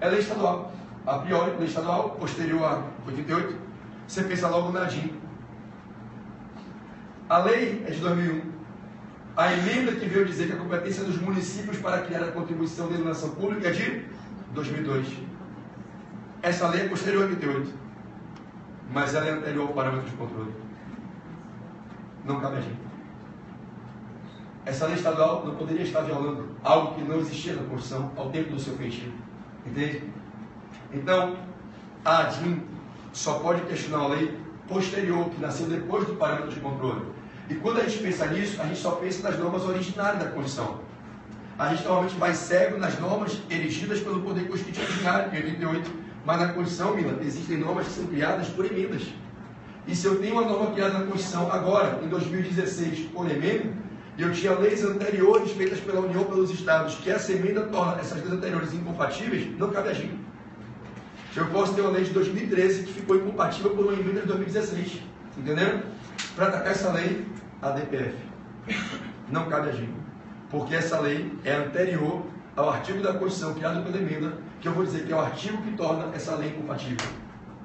É lei estadual. A priori, lei estadual, posterior a 88, você pensa logo na AGIM. A lei é de 2001. A emenda que veio dizer que a competência dos municípios para criar a contribuição de iluminação pública é de 2002. Essa lei é posterior a 88. Mas ela é anterior ao parâmetro de controle. Não cabe a AGIM. Essa lei estadual não poderia estar violando algo que não existia na Constituição ao tempo do seu feitio. Entende? Então, a AGIM só pode questionar uma lei posterior, que nasceu depois do parâmetro de controle. E quando a gente pensa nisso, a gente só pensa nas normas originárias da Constituição. A gente normalmente vai cego nas normas erigidas pelo Poder Constituinte Originário, em 88. Mas na Constituição, Mila, existem normas que são criadas por emendas. E se eu tenho uma norma criada na Constituição agora, em 2016, por emenda, e eu tinha leis anteriores feitas pela União pelos Estados, que essa emenda torna essas leis anteriores incompatíveis, não cabe a AGIM. Eu posso ter uma lei de 2013 que ficou incompatível por uma emenda de 2016. Entendeu? Para atacar essa lei, a DPF. Não cabe agir. Porque essa lei é anterior ao artigo da Constituição criado pela emenda, que eu vou dizer que é o artigo que torna essa lei incompatível.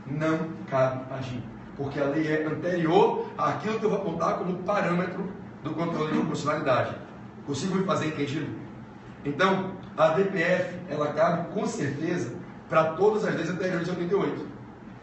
Não cabe agir. Porque a lei é anterior àquilo que eu vou apontar como parâmetro do controle de constitucionalidade. Consigo me fazer entendido? Então, a DPF, ela cabe com certeza para todas as leis anteriores a 88.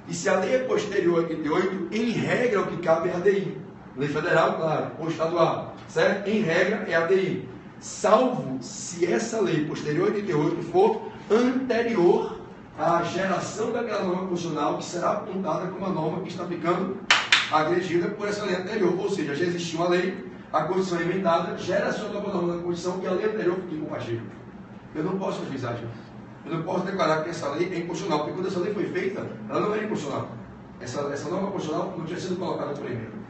E se a lei é posterior a 88, em regra o que cabe é a ADI. Lei federal, claro, ou estadual, certo? Em regra é a ADI. Salvo se essa lei posterior a 88 for anterior à geração daquela norma constitucional que será apontada como uma norma que está ficando agredida por essa lei anterior. Ou seja, já existiu uma lei, a Constituição é emendada, gera a sua nova norma da Constituição e a lei anterior fica incompatível. Eu não posso ajuizar, gente. Eu não posso declarar que essa lei é inconstitucional, porque quando essa lei foi feita, ela não era inconstitucional. Essa norma constitucional não tinha sido colocada por emenda.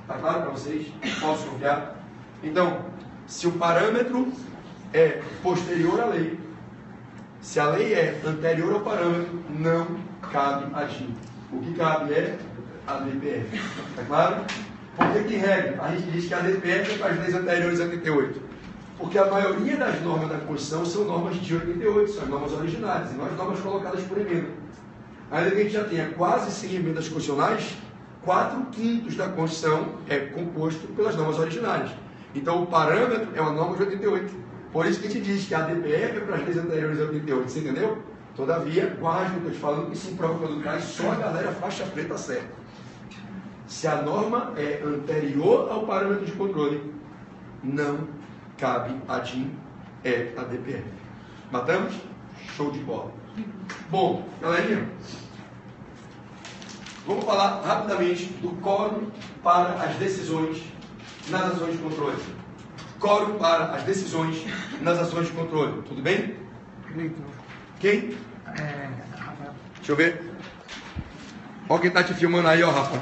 Está claro para vocês? Posso confiar? Então, se o parâmetro é posterior à lei, se a lei é anterior ao parâmetro, não cabe agir. O que cabe é a DPF. Está claro? Por que, em regra, a gente diz que a DPF é para as leis anteriores a 88? Porque a maioria das normas da Constituição são normas de 88, são as normas originárias, e não as normas colocadas por emenda. Ainda que a gente já tenha quase 100 emendas constitucionais, 4/5 da Constituição é composto pelas normas originárias. Então, o parâmetro é uma norma de 88. Por isso que a gente diz que a DPF é para as leis anteriores a 88, você entendeu? Todavia, guarde o que eu estou te falando, que se prova quando cai, só a galera faixa preta certa. Se a norma é anterior ao parâmetro de controle, não cabe a DIN, é a DPF. Matamos? Show de bola. Bom, galerinha, vamos falar rapidamente do quórum para as decisões nas ações de controle. Quórum para as decisões nas ações de controle. Tudo bem? Cleiton. Quem? Rafael. Deixa eu ver. Olha quem está te filmando aí, ó, Rafa.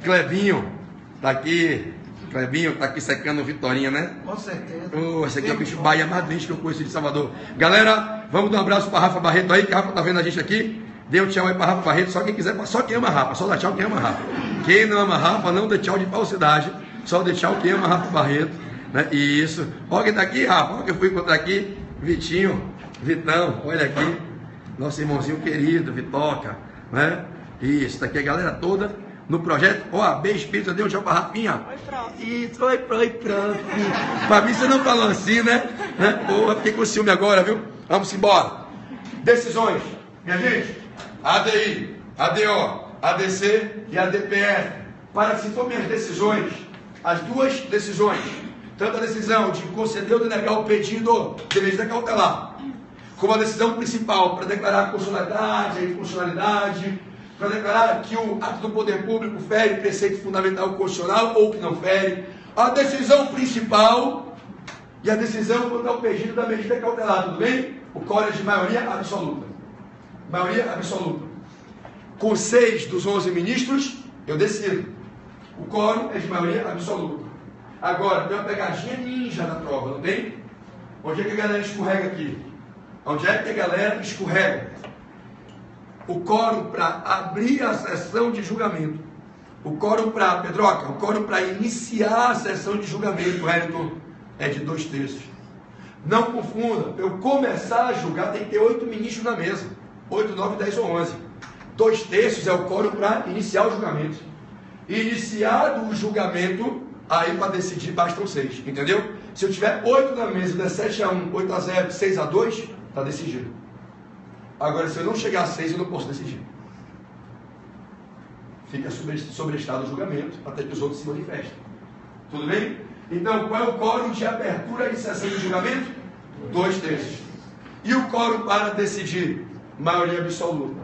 Clebinho, tá aqui. Clebinho, tá aqui secando Vitorinha, né? Com certeza. Oh, esse aqui é o bicho Bahia mais doente que eu conheço de Salvador. Galera, vamos dar um abraço para Rafa Barreto aí, que a Rafa tá vendo a gente aqui. Dê um tchau aí para Rafa Barreto, só quem quiser, só quem ama Rafa, só dá tchau quem ama Rafa. Quem não ama Rafa, não dê tchau de falsidade, só dê tchau quem ama Rafa Barreto, né? Isso. Olha quem tá aqui, Rafa, olha que eu fui encontrar aqui, Vitinho, Vitão, olha aqui, nosso irmãozinho querido, Vitoca, né? Isso, tá aqui a galera toda. No projeto OAB Espírita, deu um tchau pra Rafinha. Oi, prof. Isso, oi, prof. Pra mim você não falou assim, né? Porra, fiquei com ciúme agora, viu? Vamos embora. Decisões. Minha gente, ADI, ADO, ADC e ADPF. Para que se tomem as decisões, as duas decisões, tanto a decisão de conceder ou de negar o pedido de medida cautelar, como a decisão principal para declarar a constitucionalidade, a inconstitucionalidade, para declarar que o ato do poder público fere preceito fundamental constitucional ou que não fere, a decisão principal e a decisão quanto ao pedido da medida cautelar, tudo bem? O quórum é de maioria absoluta. Maioria absoluta. Com 6 dos 11 ministros, eu decido. O quórum é de maioria absoluta. Agora, tem uma pegadinha ninja na prova, não tem? Onde é que a galera escorrega aqui? Onde é que a galera escorrega? O quórum para abrir a sessão de julgamento. O quórum para, Pedroca, o quórum para iniciar a sessão de julgamento, Wellington, é de 2/3. Não confunda, para eu começar a julgar tem que ter 8 ministros na mesa. 8, 9, 10 ou 11. 2/3 é o quórum para iniciar o julgamento. Iniciado o julgamento, aí para decidir bastam 6, entendeu? Se eu tiver 8 na mesa, der 7-1, 8-0, 6-2, está decidido. Agora, se eu não chegar a 6, eu não posso decidir. Fica sobrestado o julgamento até que os outros se manifestem. Tudo bem? Então, qual é o quórum de abertura e sessão de julgamento? 2/3. E o quórum para decidir? Maioria absoluta.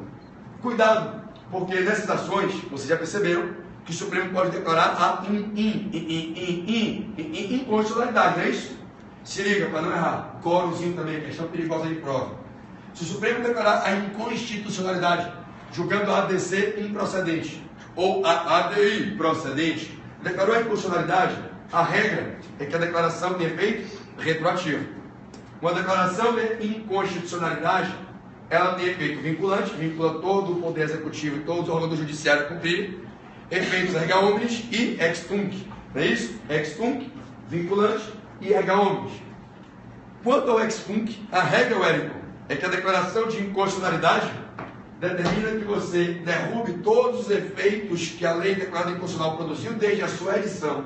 Cuidado, porque nessas ações, vocês já perceberam que o Supremo pode declarar a inconstitucionalidade, não é isso? Se liga, para não errar. Quórumzinho também, questão perigosa de prova. Se o Supremo declarar a inconstitucionalidade, julgando a ADC improcedente, ou a ADI procedente, declarou a inconstitucionalidade, a regra é que a declaração tem efeito retroativo. Uma declaração de inconstitucionalidade, ela tem efeito vinculante, vincula todo o Poder Executivo e todos os órgãos do Judiciário a cumprir, efeitos erga omnes e ex tunc. Não é isso? Ex tunc, vinculante e erga omnes. Quanto ao ex-func, a regra, Wellington, é que a declaração de inconstitucionalidade determina que você derrube todos os efeitos que a lei declarada inconstitucional produziu desde a sua edição.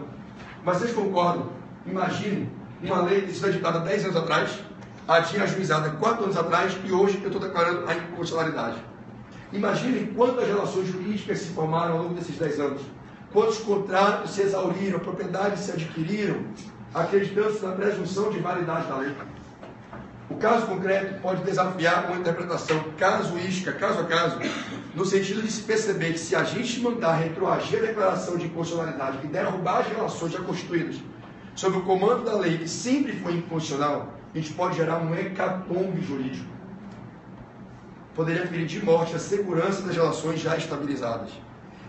Mas vocês concordam? Imagine uma lei que foi editada 10 anos atrás, a tinha ajuizada 4 anos atrás e hoje eu estou declarando a inconstitucionalidade. Imaginem quantas relações jurídicas se formaram ao longo desses 10 anos. Quantos contratos se exauriram, propriedades se adquiriram, acreditando-se na presunção de validade da lei. O caso concreto pode desafiar uma interpretação casuística, caso a caso, no sentido de se perceber que se a gente mandar retroagir a declaração de inconstitucionalidade e derrubar as relações já constituídas sob o comando da lei que sempre foi inconstitucional, a gente pode gerar um hecatombe jurídico. Poderia ferir de morte a segurança das relações já estabilizadas.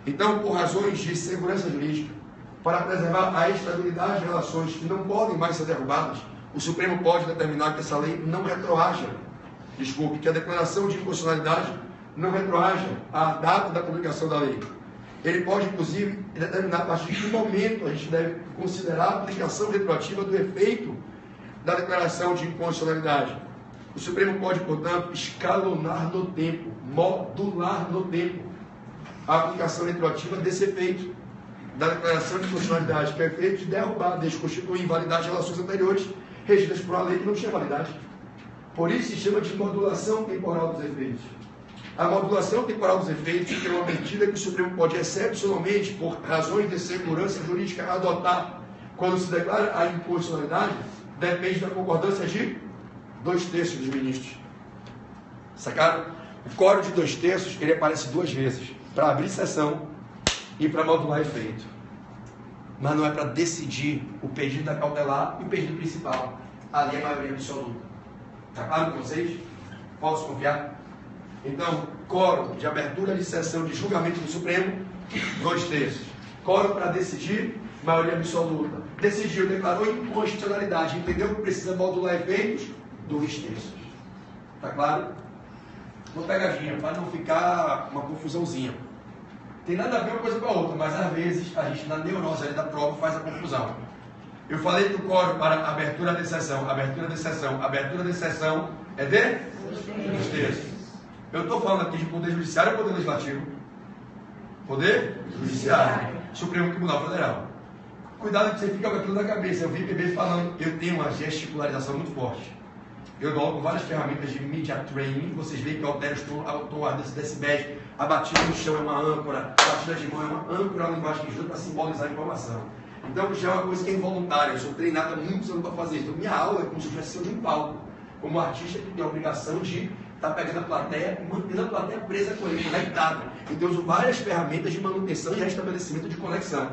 Então, por razões de segurança jurídica, para preservar a estabilidade de relações que não podem mais ser derrubadas, o Supremo pode determinar que essa lei não retroaja, que a declaração de inconstitucionalidade não retroaja à data da publicação da lei. Ele pode, inclusive, determinar a partir de que momento a gente deve considerar a aplicação retroativa do efeito da declaração de inconstitucionalidade. O Supremo pode, portanto, escalonar no tempo, modular no tempo, a aplicação retroativa desse efeito da declaração de inconstitucionalidade, que é o efeito de derrubar, desconstituir, invalidar as relações anteriores regidas por uma lei que não tinha validade. Por isso se chama de modulação temporal dos efeitos. A modulação temporal dos efeitos é uma medida que o Supremo pode excepcionalmente, por razões de segurança jurídica, adotar quando se declara a inconstitucionalidade, depende da concordância de 2/3 dos ministros. Sacaram? O quórum de 2/3 ele aparece 2 vezes, para abrir sessão e para modular efeito. Mas não é para decidir o pedido da cautelar e o pedido principal. Ali é a maioria absoluta. Está claro com vocês? Posso confiar? Então, quórum de abertura de sessão de julgamento do Supremo, 2/3. Quórum para decidir, maioria absoluta. Decidiu, declarou inconstitucionalidade, entendeu que precisa modular efeitos, 2/3. Está claro? Uma pegadinha, para não ficar uma confusãozinha. Tem nada a ver uma coisa com a outra, mas às vezes a gente, na neurose ali da prova, faz a confusão. Eu falei que o quórum para abertura de sessão é de 2/3. Eu estou falando aqui de poder judiciário ou poder legislativo? Poder judiciário. Supremo Tribunal Federal. Cuidado que você fica com aquilo na cabeça. Eu vi bebê falando, eu tenho uma gesticularização muito forte. Eu dou com várias ferramentas de media training. Vocês veem que eu altero o tom desses decibéis. A batida no chão é uma âncora, a batida de mão é uma âncora, uma linguagem que ajuda para simbolizar a informação. Então já é uma coisa que é involuntária. Eu sou treinado há muitos anos para fazer isso. Então minha aula é como se eu tivesse sido de um palco. Como artista que tem a obrigação de estar pegando a plateia, mantendo a plateia presa com ele, conectada. Então eu uso várias ferramentas de manutenção e restabelecimento de conexão.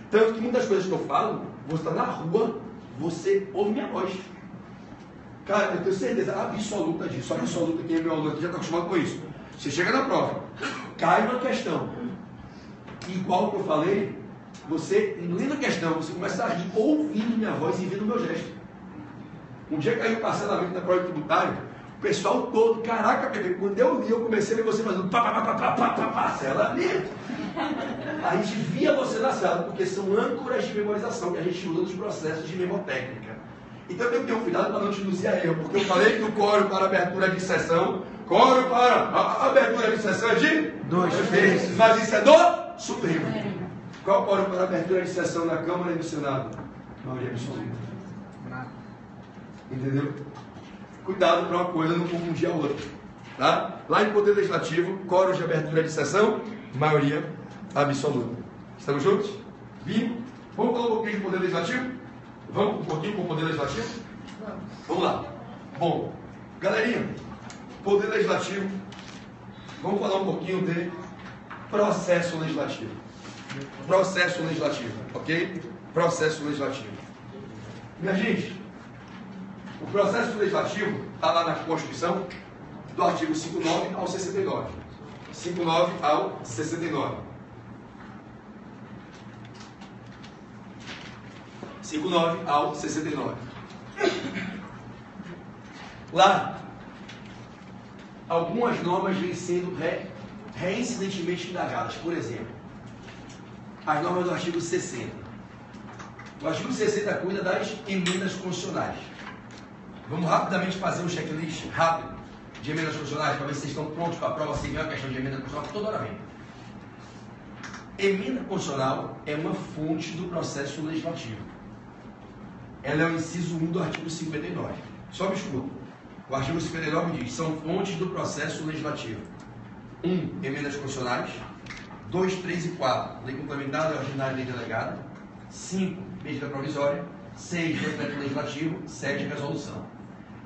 Tanto que muitas coisas que eu falo, você está na rua, você ouve minha voz. Cara, eu tenho certeza absoluta disso. Absoluta, quem é meu aluno já está acostumado com isso. Você chega na prova, cai uma questão. Igual que eu falei, você, lendo a questão, você começa a rir ouvindo minha voz e vendo o meu gesto. Um dia caiu o parcelamento da prova tributária, o pessoal todo, caraca, bebê, quando eu li, eu comecei a ver você fazendo parcelamento. A gente via você na sala, porque são âncoras de memorização que a gente usa nos processos de memotécnica. Então eu tenho que ter um cuidado para não te induzir a erro, porque eu falei que o quórum para abertura de sessão, quórum para a abertura de sessão é de 2/3, mas isso é do Supremo. Qual o quórum para abertura de sessão na Câmara e no Senado? Maioria absoluta. Entendeu? Cuidado para uma coisa não confundir a outra. Tá? Lá em Poder Legislativo, quórum de abertura de sessão, maioria absoluta. Estamos juntos? Bingo? Vamos falar um pouquinho de Poder Legislativo? Vamos um pouquinho com o Poder Legislativo? Vamos lá. Bom, galerinha, Poder Legislativo, vamos falar um pouquinho de processo legislativo. Processo legislativo, ok? Processo legislativo. Minha gente, o processo legislativo está lá na Constituição, do artigo 59 ao 69. 59 ao 69. 59 ao 69. Lá, algumas normas vêm sendo reincidentemente indagadas. Por exemplo, as normas do artigo 60. O artigo 60 cuida das emendas constitucionais. Vamos rapidamente fazer um checklist rápido de emendas constitucionais para ver se vocês estão prontos para a prova sem ver a questão de emenda constitucional, que toda hora vem. Emenda constitucional é uma fonte do processo legislativo. Ela é o inciso 1 do artigo 59. Só me escuta. O artigo 59 diz: são fontes do processo legislativo. 1. Emendas constitucionais. 2, 3 e 4. Lei complementar, lei ordinária e lei delegada. 5. Medida provisória. 6. Decreto legislativo. 7. Resolução.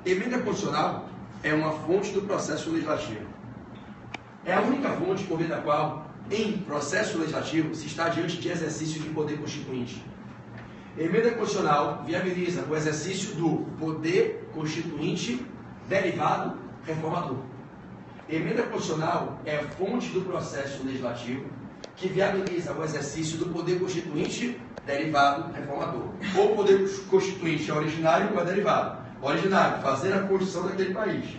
Emenda constitucional é uma fonte do processo legislativo. É a única fonte por meio da qual, em processo legislativo, se está diante de exercício de poder constituinte. Emenda constitucional viabiliza o exercício do poder constituinte derivado reformador. Emenda constitucional é a fonte do processo legislativo que viabiliza o exercício do poder constituinte derivado reformador. Ou o poder constituinte é originário ou é derivado. Originário, fazer a Constituição daquele país.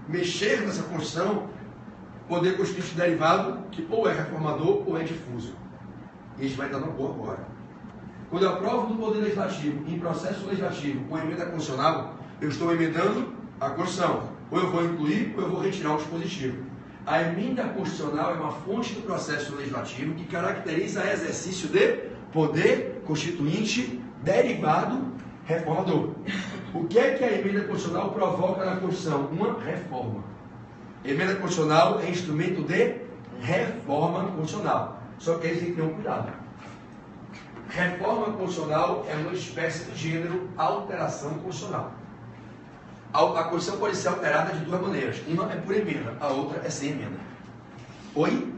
Mexer nessa Constituição, poder constituinte derivado, que ou é reformador ou é difuso. E a gente vai entrar no corpo agora. Quando eu aprovo do Poder Legislativo em processo legislativo com emenda constitucional, eu estou emendando a Constituição. Ou eu vou incluir ou eu vou retirar um dispositivo. A emenda constitucional é uma fonte do processo legislativo que caracteriza o exercício de poder constituinte derivado reformador. O que é que a emenda constitucional provoca na Constituição? Uma reforma. Emenda constitucional é instrumento de reforma constitucional. Só que eles têm que ter um cuidado. Reforma constitucional é uma espécie de gênero alteração constitucional. A Constituição pode ser alterada de duas maneiras. Uma é por emenda, a outra é sem emenda. Oi?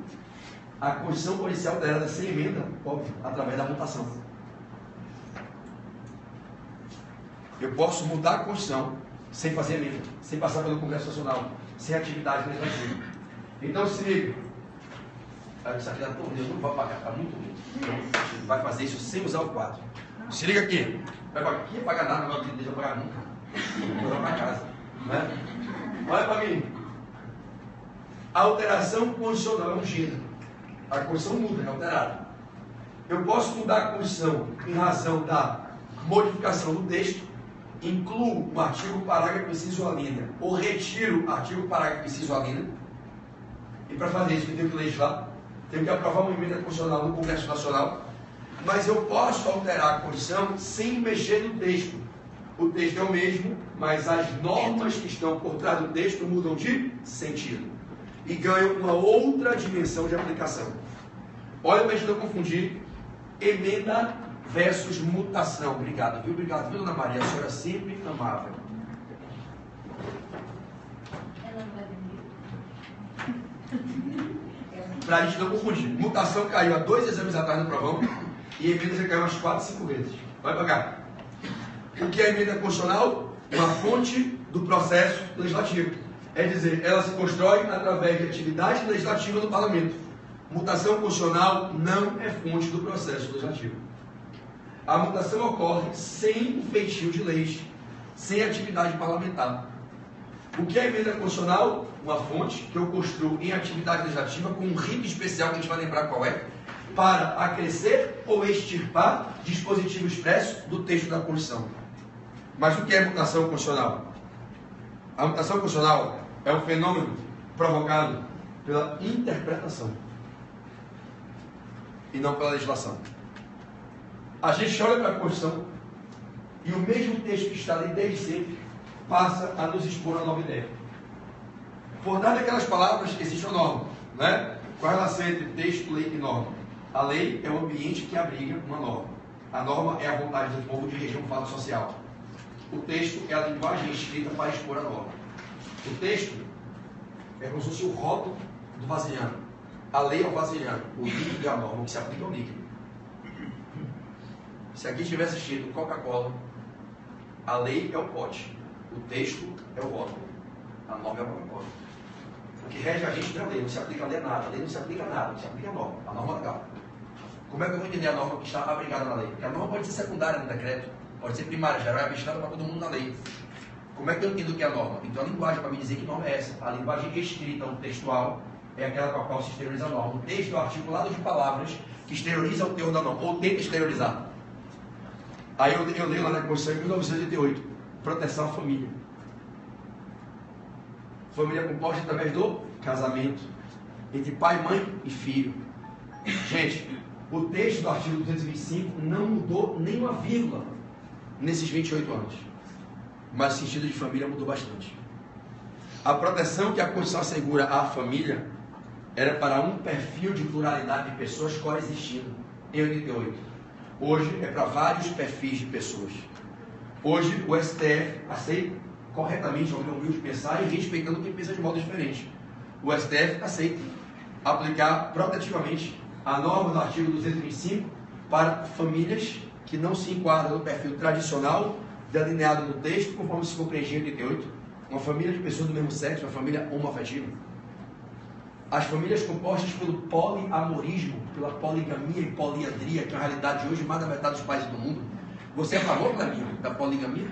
A Constituição pode ser alterada sem emenda, óbvio, através da mutação. Eu posso mudar a Constituição sem fazer emenda, sem passar pelo Congresso Nacional, sem atividade legislativa. Então se liga. Isso aqui eu não vou pagar, está muito ruim. Então, vai fazer isso sem usar o quadro. Se liga aqui. Vai pagar aqui, pagar nada, não deixa eu pagar nunca. Vou levar para casa. Né? Olha para mim. A alteração constitucional é um gênero. A Constituição muda, é alterada. Eu posso mudar a Constituição em razão da modificação do texto, incluo o artigo, parágrafo, inciso, a linha, ou retiro o artigo, parágrafo, inciso, a linha. E para fazer isso, eu tenho que legislar, tenho que aprovar uma emenda constitucional no Congresso Nacional, mas eu posso alterar a Constituição sem mexer no texto. O texto é o mesmo, mas as normas que estão por trás do texto mudam de sentido e ganham uma outra dimensão de aplicação. Olha para a gente não confundir emenda versus mutação. Obrigado, viu? Obrigado, viu, Dona Maria? A senhora sempre amável. Para a gente não confundir. Mutação caiu há 2 exames atrás no provão e emenda já caiu umas 4, 5 vezes. Vai para cá. O que é emenda constitucional? Uma fonte do processo legislativo. É dizer, ela se constrói através de atividade legislativa do parlamento. Mutação constitucional não é fonte do processo legislativo. A mutação ocorre sem o feitio de leis, sem atividade parlamentar. O que é emenda constitucional? Uma fonte que eu construo em atividade legislativa com um rito especial que a gente vai lembrar qual é, para acrescer ou extirpar dispositivo expresso do texto da Constituição. Mas o que é mutação constitucional? A mutação constitucional é um fenômeno provocado pela interpretação e não pela legislação. A gente olha para a Constituição e o mesmo texto que está ali desde sempre passa a nos expor a nova ideia. Por nada daquelas palavras existe uma norma, né? Qual é a relação entre texto, lei e norma? A lei é o ambiente que abriga uma norma. A norma é a vontade do povo de reger um fato social. O texto é a linguagem escrita para expor a norma. O texto é como se fosse o rótulo do vasilhame. A lei é o vasilhame, o líquido é a norma, o que se aplica ao líquido. Se aqui tivesse escrito Coca-Cola, a lei é o pote, o texto é o rótulo, a norma é a Coca-Cola. O que rege a gente não é a lei, não se aplica a lei a nada, a lei não se aplica a nada, não se aplica a norma legal. Como é que eu vou entender a norma que está abrigada na lei? Porque a norma pode ser secundária no decreto, pode ser primária, geral, é abstrata para todo mundo na lei. Como é que eu entendo o que é a norma? Então a linguagem para me dizer que norma é essa. A linguagem escrita ou textual é aquela com a qual se exterioriza a norma. O texto é o articulado de palavras que exterioriza o teor da norma, ou tenta exteriorizar. Aí eu leio lá na Constituição em 1988, proteção à família. Família composta através do casamento, entre pai, mãe e filho. Gente, o texto do artigo 225 não mudou nem uma vírgula nesses 28 anos. Mas o sentido de família mudou bastante. A proteção que a Constituição assegura à família era para um perfil de pluralidade de pessoas coexistindo em 88. Hoje é para vários perfis de pessoas. Hoje o STF aceita corretamente, ao meu humilde pensar, e respeitando quem pensa de modo diferente. O STF aceita aplicar protetivamente a norma do artigo 225 para famílias que não se enquadram no perfil tradicional delineado no texto, conforme se compreendia em 88, uma família de pessoas do mesmo sexo, uma família homoafetiva. As famílias compostas pelo poliamorismo, pela poligamia e poliandria, que é a realidade de hoje, mais da metade dos países do mundo. Você é a favor da poligamia?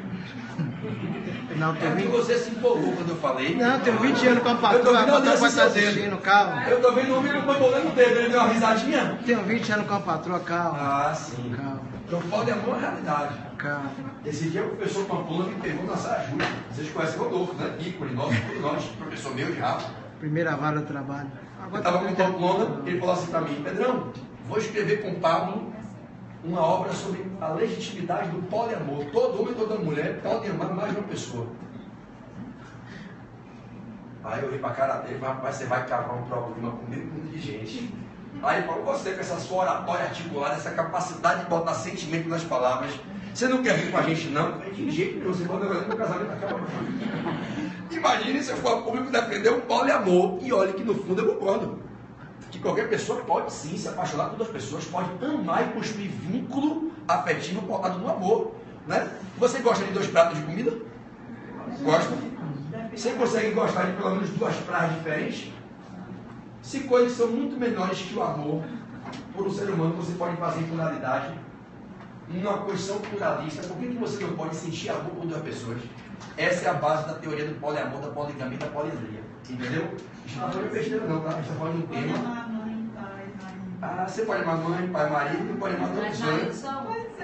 Não, tem que você se empolgou quando eu falei. Não, tem 20 anos com a patroa, a patroa vai estar assistindo, calma. Eu tô vendo o homem com o bambolê no dedo, ele deu uma risadinha. Tenho 20 anos com a patroa, calma. Ah, sim. Calma. Então poliamor é realidade. Calma. Esse dia o professor Pampula me pegou na saia justa. Vocês conhecem o Rodolfo, né? Ícone, todos nós, professor meu de Rafa. Primeira vara do trabalho. Eu estava com o Pampulona, ele falou assim para mim: Pedrão, vou escrever com o Pablo uma obra sobre a legitimidade do poliamor. Todo homem e toda mulher podem amar mais de uma pessoa. Aí eu olhei para a cara dele e falei: rapaz, você vai cavar um problema comigo, com muita gente. Aí ele falou: você com essa sua oratória articulada, essa capacidade de botar sentimento nas palavras, você não quer vir com a gente não? Eu falei: de jeito nenhum, você pode levar meu casamento acaba. Imagine se eu for público defender um poliamor. E olha que no fundo eu concordo. Que qualquer pessoa pode sim se apaixonar por duas pessoas, pode amar e construir vínculo afetivo pautado no amor. Né? Você gosta de 2 pratos de comida? Gosta? Você consegue gostar de pelo menos 2 praias diferentes? Se coisas são muito menores que o amor por um ser humano, você pode fazer em pluralidade, numa posição pluralista. Por que você não pode sentir amor por 2 pessoas? Essa é a base da teoria do poliamor, da poligamia e da poliandria. Entendeu? Isso não é besteira não, tá? A gente está falando de um tema. Ah, você pode amar mãe, pai, marido, e pode amar outra pessoa, né?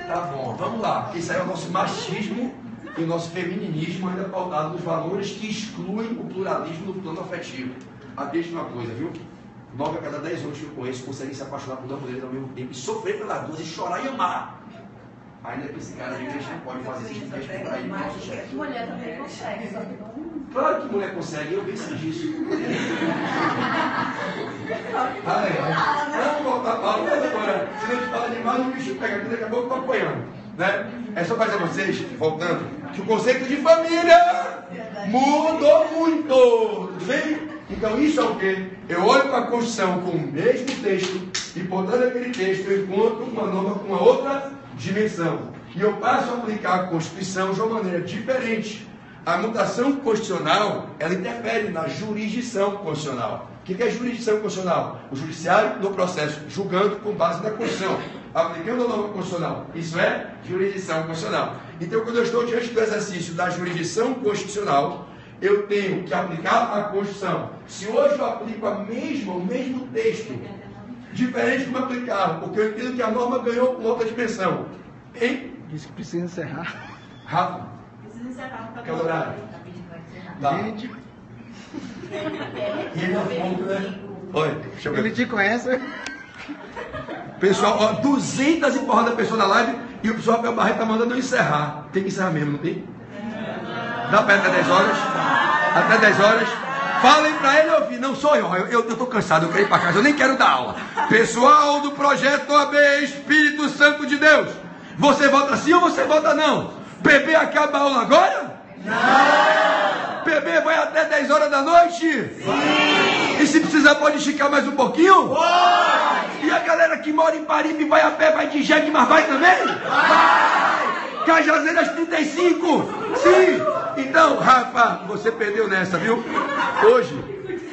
Tá bom, vamos lá. Isso aí é o nosso machismo e o nosso feminismo ainda pautado nos valores que excluem o pluralismo no plano afetivo. Atente uma coisa, viu? 9 a cada 10 homens que eu conheço conseguem se apaixonar por 2 mulheres ao mesmo tempo e sofrer pelas 2 e chorar e amar. Ainda que esse cara de igreja não pode fazer isso, porque é para ele, nosso chefe. Mulher também consegue, só que não. Claro que mulher consegue, eu penso disso. Vamos voltar a falar agora. Se não te fala demais, o bicho pega aqui, daqui a pouco eu tô apanhando. Né? É só para dizer a vocês, voltando, que o conceito de família mudou muito. Tudo bem? Então isso é o quê? Eu olho para a Constituição com o mesmo texto e por trás daquele texto eu encontro uma norma com uma outra dimensão. E eu passo a aplicar a Constituição de uma maneira diferente. A mutação constitucional, ela interfere na jurisdição constitucional. O que é jurisdição constitucional? O judiciário no processo, julgando com base na Constituição, aplicando a norma constitucional. Isso é jurisdição constitucional. Então, quando eu estou diante do exercício da jurisdição constitucional, eu tenho que aplicar a Constituição. Se hoje eu aplico o mesmo texto, diferente de como aplicava, porque eu entendo que a norma ganhou com outra dimensão. Hein? Disse que precisa encerrar. Rafa? Precisa encerrar. Que horário? Tá. Gente, E ele é um ponto, né? Oi, deixa eu ver. ele te conhece? Pessoal, ó, 200 e porrada pessoas na live e o pessoal Rafael Barreto tá mandando eu encerrar. Tem que encerrar mesmo, não tem? Dá para até 10 horas? Até 10 horas? Falem para ele ouvir. Não sou eu tô cansado, eu quero ir para casa, eu nem quero dar aula. Pessoal do projeto OAB Espírito Santo de Deus, você vota sim ou você vota não? PB acaba a aula agora? Não! PB vai até 10 horas da noite? Sim! E se precisar pode esticar mais um pouquinho? Pode! E a galera que mora em Paripe vai a pé, vai de jegue, mas vai também? Vai! Cajazeiras 35! Sim! Então, Rafa, você perdeu nessa, viu? Hoje,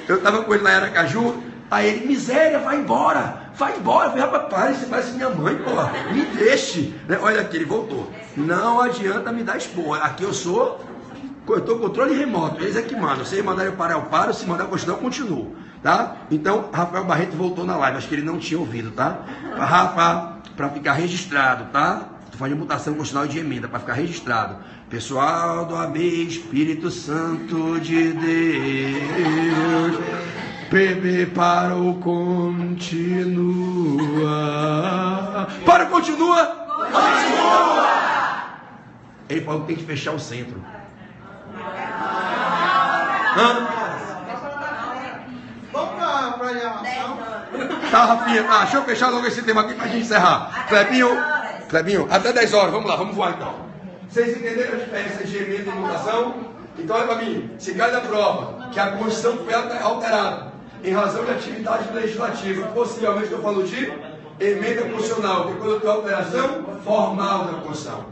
eu estava com ele na Aracaju, aí ele, miséria, vai embora! Vai embora! Eu falei, rapaz, para, você parece minha mãe, porra! Me deixe! Olha aqui, ele voltou. Não adianta me dar expor. Aqui eu estou controle remoto, eles é que mandam. Se mandar eu parar, eu paro. Se mandar eu continuar, eu continuo. Tá? Então, Rafael Barreto voltou na live. Acho que ele não tinha ouvido, tá? Rafa, para ficar registrado, tá? Estou falando de mutação constitucional e de emenda, para ficar registrado. Pessoal do AB Espírito Santo de Deus, PB para o continua. Para o continua? Continua! Ele falou que tem que fechar o centro. Vamos para a programação. Tá, Rafinha. Deixa eu fechar logo esse tema aqui para a gente encerrar. Clebinho, até 10 horas. Vamos lá, vamos voar então. Vocês entenderam a diferença de emenda e mutação? Então olha para mim. Se cai da prova que a Constituição foi alterada em razão de atividade legislativa, possivelmente eu falo de emenda constitucional, que é quando tem alteração formal da Constituição.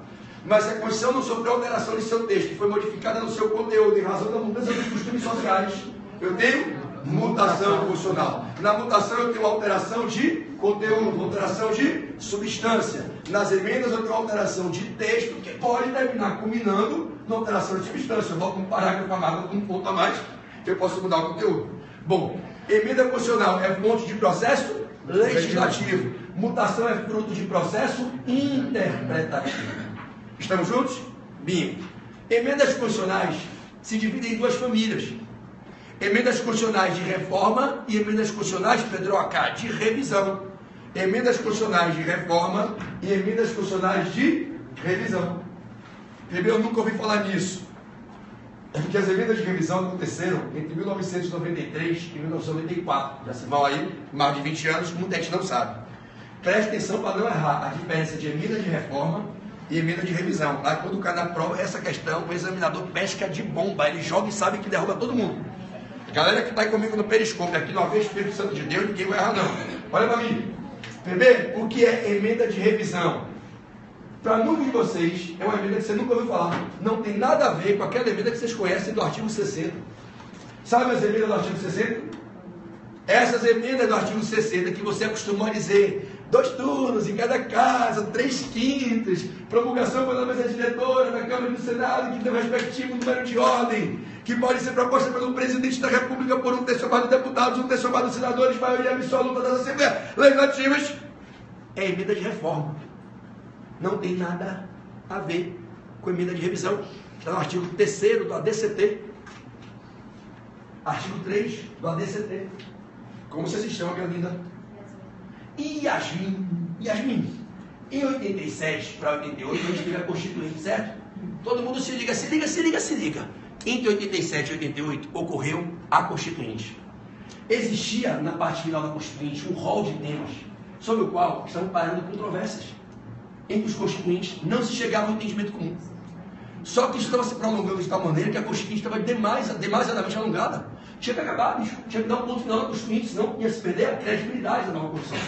Mas se a Constituição não sofreu alteração em seu texto, foi modificada no seu conteúdo em razão da mudança dos costumes sociais, eu tenho mutação constitucional. Na mutação eu tenho alteração de conteúdo, alteração de substância. Nas emendas eu tenho alteração de texto, que pode terminar culminando na alteração de substância. Eu boto um parágrafo a mais, um ponto a mais, que eu posso mudar o conteúdo. Bom, emenda constitucional é fonte de processo legislativo. Mutação é fruto de processo interpretativo. Estamos juntos? Bingo. Emendas constitucionais se dividem em duas famílias. Emendas constitucionais de reforma e emendas constitucionais, Pedro AK, de revisão. Emendas constitucionais de reforma e emendas constitucionais de revisão. Primeiro, eu nunca ouvi falar nisso. É porque as emendas de revisão aconteceram entre 1993 e 1994. Já se vão aí mais de 20 anos, muita gente não sabe. Preste atenção para não errar a diferença de emenda de reforma e emenda de revisão. Lá quando cai na prova, essa questão, o examinador pesca de bomba, ele joga e sabe que derruba todo mundo. Galera que está aí comigo no Periscope, aqui no Ave Espírito Santo de Deus, ninguém vai errar não. Olha para mim. PB, o que é emenda de revisão? Para muitos de vocês, é uma emenda que você nunca ouviu falar. Não tem nada a ver com aquela emenda que vocês conhecem do artigo 60. Sabe as emendas do artigo 60? Essas emendas do artigo 60 que você acostumou a dizer 2 turnos em cada casa, 3/5, promulgação pela mesa diretora da Câmara e do Senado, que tem o respectivo número de ordem, que pode ser proposta pelo presidente da República por 1/3 de deputados, 1/3 de senadores, maioria absoluta das Assembleias Legislativas. É emenda de reforma. Não tem nada a ver com emenda de revisão. Está no artigo 3º do ADCT. Artigo 3 do ADCT. Como vocês estão, minha linda? Yasmin, em 87 para 88 a gente teve a Constituinte, certo? Todo mundo se liga. Entre 87 e 88 ocorreu a Constituinte. Existia na parte final da Constituinte um rol de temas sobre o qual estão parando controvérsias. Entre os constituintes não se chegava a um entendimento comum. Só que isso estava se prolongando de tal maneira que a Constituinte estava demasiadamente alongada. Tinha que acabar, bicho. Tinha que dar um ponto final na Constituinte, senão ia se perder a credibilidade da nova Constituição.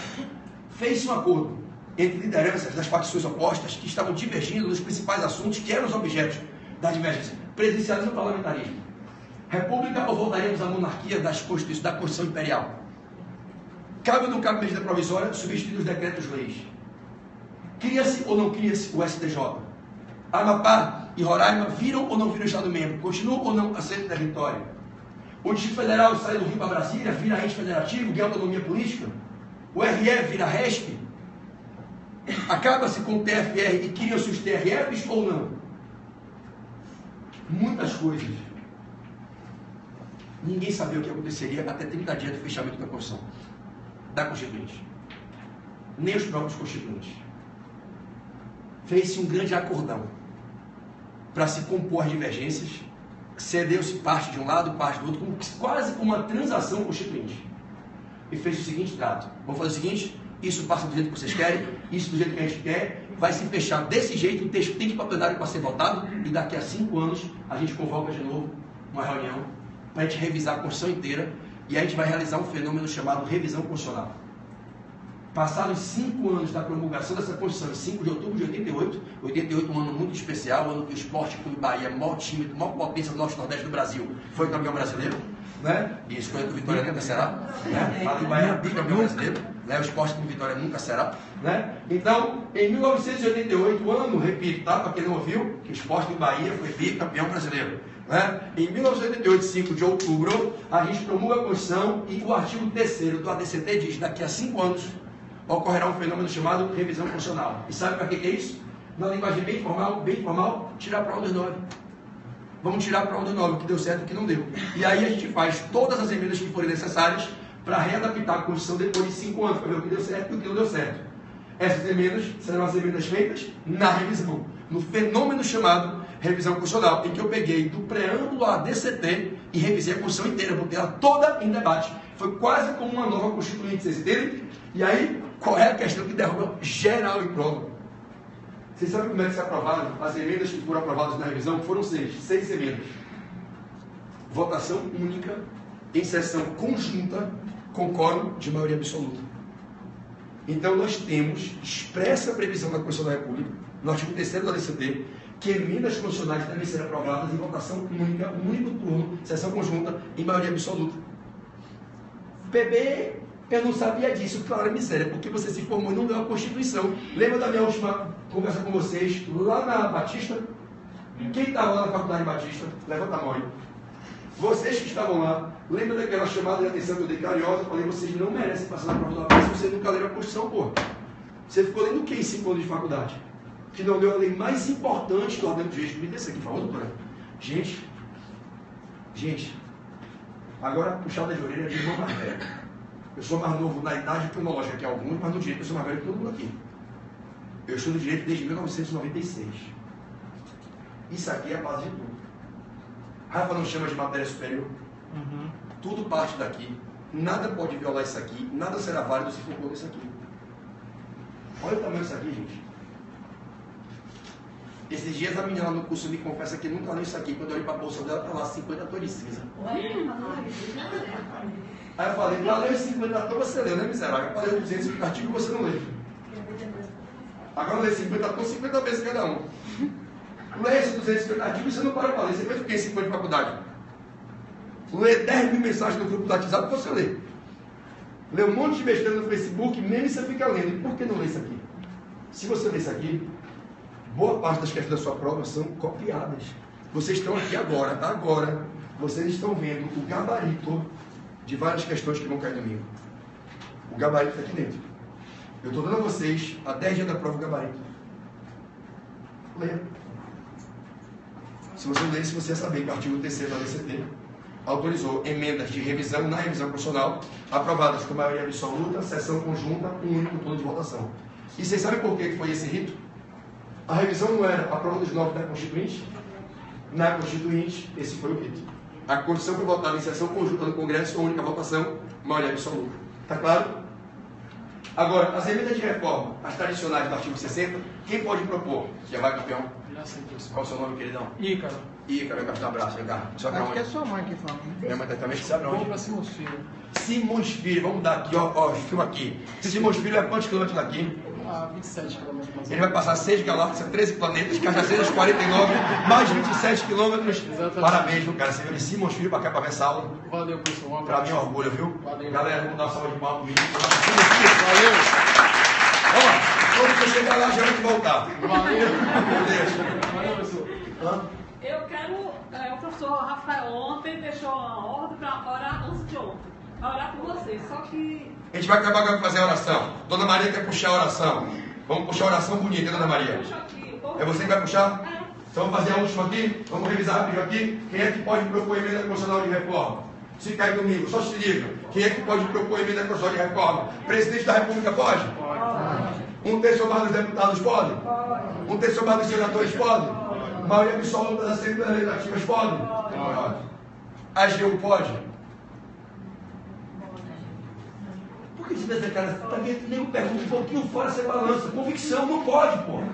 Fez-se um acordo entre lideranças das facções opostas que estavam divergindo nos principais assuntos que eram os objetos da divergência: presidencialismo e parlamentarismo. República ou voltaremos à monarquia da Constituição Imperial? Cabe ou não cabe medida provisória substituir os decretos-leis? Cria-se ou não cria-se o STJ? Amapá e Roraima viram ou não viram o Estado-membro? Continuam ou não assento território? O Distrito Federal sai do Rio para Brasília, vira ente federativo, ganha autonomia política? O RF vira RESP? Acaba-se com o TFR e criam-se os TRFs ou não? Muitas coisas. Ninguém sabia o que aconteceria até 30 dias do fechamento da Constituição, da Constituinte. Nem os próprios constituintes. Fez-se um grande acordão para se compor as divergências, cedeu-se parte de um lado, parte do outro, quase como uma transação constituinte. E fez o seguinte trato: vamos fazer o seguinte, isso passa do jeito que vocês querem, isso do jeito que a gente quer, vai se fechar desse jeito, o texto tem que ir para plenário para ser votado, e daqui a 5 anos a gente convoca de novo uma reunião para a gente revisar a Constituição inteira, e a gente vai realizar um fenômeno chamado revisão constitucional. Passados 5 anos da promulgação dessa Constituição, em 5 de outubro de 88 um ano muito especial, um ano que o Esporte Clube Bahia, maior time, maior potência do Norte-Nordeste do Brasil, foi campeão brasileiro, né? E escolha que o Vitória nunca será, né? Mas o Bahia é bicampeão brasileiro, né? O Esporte Clube Vitória nunca será, né? Então, em 1988, ano, repito, tá? Para quem não ouviu, que o Esporte Clube Bahia foi bicampeão brasileiro. Né? Em 1988, 5 de outubro, a gente promulga a Constituição e o artigo 3º do ADCT diz: daqui a 5 anos ocorrerá um fenômeno chamado revisão constitucional. E sabe para que é isso? na linguagem bem formal, tirar para a ordem 9. Vamos tirar para a ordem 9, o que deu certo e o que não deu. E aí a gente faz todas as emendas que forem necessárias para readaptar a Constituição depois de 5 anos, para ver o que deu certo e o que não deu certo. Essas emendas serão as emendas feitas na revisão, no fenômeno chamado revisão constitucional, em que eu peguei do preâmbulo à DCT e revisei a Constituição inteira, botei ela toda em debate. Foi quase como uma nova Constituinte, vocês entendem? E aí, qual é a questão que derruba geral em prova? Vocês sabem como é que se aprovaram as emendas que foram aprovadas na revisão? Foram 6 emendas. Votação única, em sessão conjunta, com quórum de maioria absoluta. Então nós temos expressa previsão da Constituição da República, no artigo 3º da DCT, que emendas constitucionais devem ser aprovadas em votação única, um único turno, sessão conjunta, em maioria absoluta. PB, eu não sabia disso, claro, é miséria, porque você se formou e não deu a Constituição. Lembra da minha última conversa com vocês, lá na Batista? Quem estava lá na Faculdade Batista? Levanta a mão aí. Vocês que estavam lá, lembra daquela chamada de atenção que eu dei carinhosa? Eu falei, vocês não merecem passar na prova da OAB se vocês nunca leram a Constituição, porra. Você ficou lendo o que em 5 anos de faculdade? Que não leu a lei mais importante do ordenamento jurídico. Me desse aqui, por favor, doutora. Gente, agora puxada de orelha de irmão mais velho. Eu sou mais novo na idade cronológica que alguns, mas no direito eu sou mais velho que todo mundo aqui. Eu estudo direito desde 1996. Isso aqui é a base de tudo. Rafa não chama de matéria superior. Tudo parte daqui. Nada pode violar isso aqui. Nada será válido se for contra isso aqui. Olha o tamanho disso aqui, gente. Esses dias a menina lá no curso me confessa que nunca leu isso aqui. Quando eu olhei para a bolsa dela, está lá 50 tons de cinza. Aí eu falei, para ler os 50 tons você leu, né, miserável? Para ler os 200 artigos você não lê. Agora lê 50 tons, 50 vezes cada um. Lê esses 250 artigos e você não para ler. Você fez o que em 5 anos de faculdade? Lê 10 mil mensagens no grupo do WhatsApp que você lê. Lê um monte de besteira no Facebook, nem você fica lendo. E por que não lê isso aqui? Se você lê isso aqui, boa parte das questões da sua prova são copiadas. Vocês estão aqui agora, tá? Agora, vocês estão vendo o gabarito de várias questões que vão cair domingo. O gabarito está aqui dentro. Eu estou dando a vocês, a 10 dias da prova, o gabarito. Leia. Se você ler, se você saber que o artigo 3º da DCT autorizou emendas de revisão na revisão constitucional aprovadas com maioria absoluta, sessão conjunta, um único turno de votação. E vocês sabem por que foi esse rito? A revisão não era a prova dos 9 da Constituinte. Na Constituinte, esse foi o rito. A Constituição foi votada em sessão conjunta no Congresso, única votação, maioria absoluta. Está claro? Agora, as emendas de reforma, as tradicionais do artigo 60, quem pode propor? Já vai, campeão? Já sei, professor. Qual é o seu nome, queridão? Ícaro. Ícaro, eu quero dar um abraço, vem cá. Acho que é sua mãe que fala. Minha mãe também sabe Vamos onde. para Simões Filho. Simões Filho, vamos dar aqui, ó, filma aqui. Simões Filho é quantos quilômetros daqui? A 27 quilômetros. Ele vai passar 6 galáxias, 13 planetas, Cajazeiras 49, mais 27 quilômetros. Exatamente. Parabéns, viu, cara? Você veio de Simões Filho para cá para ver essa aula. Valeu, professor. Um Para abraço. mim é orgulho, viu? Valeu. Galera, vamos dar uma salva de palmas comigo. Valeu. Ó, quando você chegar lá, já vai te voltar. Valeu. Meu Deus. Valeu, professor. Hã? Eu quero. O professor Rafael ontem deixou uma ordem para orar antes de ontem. Para orar por vocês. Só que. A gente vai acabar com fazer a oração. Dona Maria quer puxar a oração. Vamos puxar a oração bonita, Dona Maria. Puxa aqui. É você que vai puxar? É. Então vamos fazer a última aqui. Vamos revisar rápido aqui. Quem é que pode propor emenda constitucional de reforma? Se cai domingo, só se liga. Quem é que pode propor emenda constitucional de reforma? Presidente da República pode? Pode. Um terço ou mais dos deputados pode? Um terço ou mais dos senadores pode? Maioria absoluta das Assembleias Legislativas pode? Pode. A AGU pode? Por que você pensa, cara? Tá vendo? Nem pergunta um pouquinho fora, você balança. Convicção não pode, porra.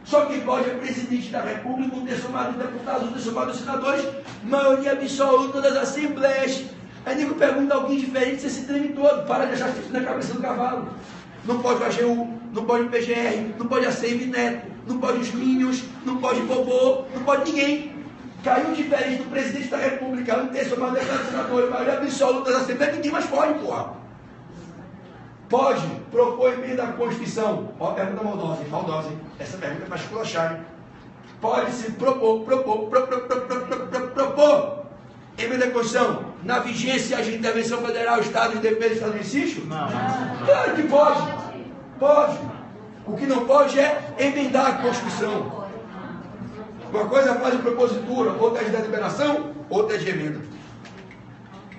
Só quem pode é o presidente da República, um terço mais dos deputados, um terço mais dos senadores, maioria absoluta das Assembleias. Aí nego pergunta alguém diferente, você se treme todo. Para de achar isso na cabeça do cavalo. Não pode o AGU, não pode o PGR, não pode a CEIV Neto, não pode os Minions, não pode o Bobô, não pode ninguém. Caiu diferente do presidente da República, um terço mais dos senadores, maioria absoluta das Assembleias, ninguém mais pode, porra. Pode propor emenda à Constituição. Ó, pergunta maldosa, hein? Essa pergunta é para esculachar, hein? Pode se propor emenda à Constituição na vigência de intervenção federal, Estado de defesa e Estado de sítio? Não. Claro que pode. Pode. O que não pode é emendar a Constituição. Uma coisa é de propositura, outra é de deliberação, outra é de emenda.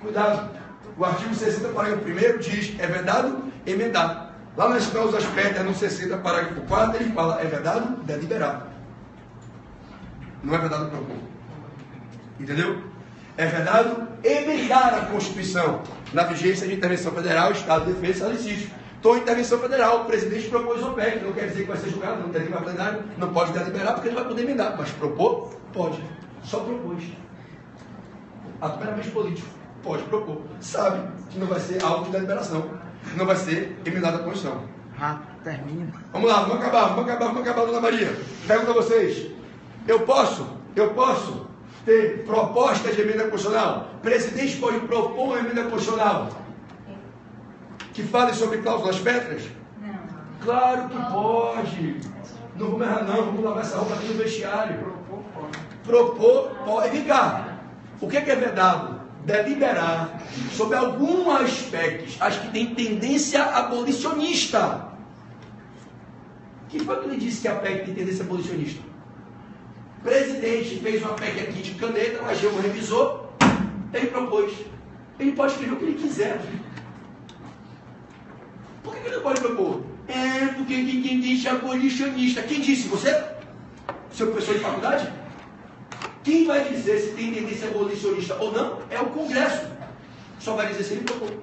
Cuidado. O artigo 60, parágrafo 1º diz, é vedado emendar. Lá nas cláusulas pétreas, no 60, parágrafo 4, ele fala, é vedado deliberar. Não é vedado propor. Entendeu? É vedado emendar a Constituição. Na vigência de intervenção federal, Estado de Defesa e Salicídio. Estou em intervenção federal, o presidente propôs o PEC, não quer dizer que vai ser julgado, não tem nível plenário, não pode deliberar porque não vai poder emendar, mas propor, pode. Só propôs. Ato meramente político, pode propor. Sabe que não vai ser alvo de deliberação, não vai ser emendada a Constituição. Termina. Vamos lá, vamos acabar, dona Maria. Pergunto a vocês, eu posso ter proposta de emenda constitucional? O presidente pode propor uma emenda constitucional que fale sobre cláusulas pétreas? Não. Claro que pode. Não vamos errar não, vamos lavar essa roupa aqui no vestiário. Propor pode. Vem cá. O que é vedado? Deliberar sobre alguns aspectos, as que têm tendência abolicionista. Quem foi que lhe disse que a PEC tem tendência abolicionista? O presidente fez uma PEC aqui de caneta, o AGU revisou, ele propôs. Ele pode escrever o que ele quiser. Por que ele não pode propor? Porque tem tendência abolicionista. Quem disse? Você? Seu professor de faculdade? Quem vai dizer se tem tendência abolicionista ou não? É o Congresso. Só vai dizer se ele propor.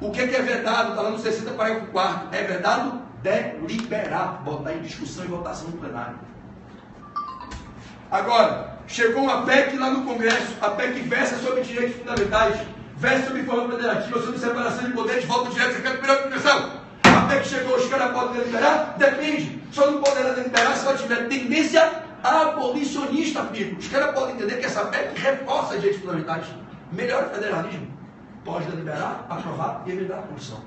O que é vedado? Está lá no 60, parágrafo 4º. É vedado deliberar, botar em discussão e votação no plenário. Agora, chegou uma PEC lá no Congresso, a PEC versa sobre direitos fundamentais, versa sobre forma federativa, sobre separação de poderes, voto direto, secreto, primeira dimensão. A PEC chegou, os caras podem deliberar? Depende. Só não poderá deliberar se ela tiver tendência abolicionista, filho. Os caras podem entender que essa PEC reforça direitos fundamentais, melhora o federalismo. Pode deliberar, aprovar e emendar a Constituição.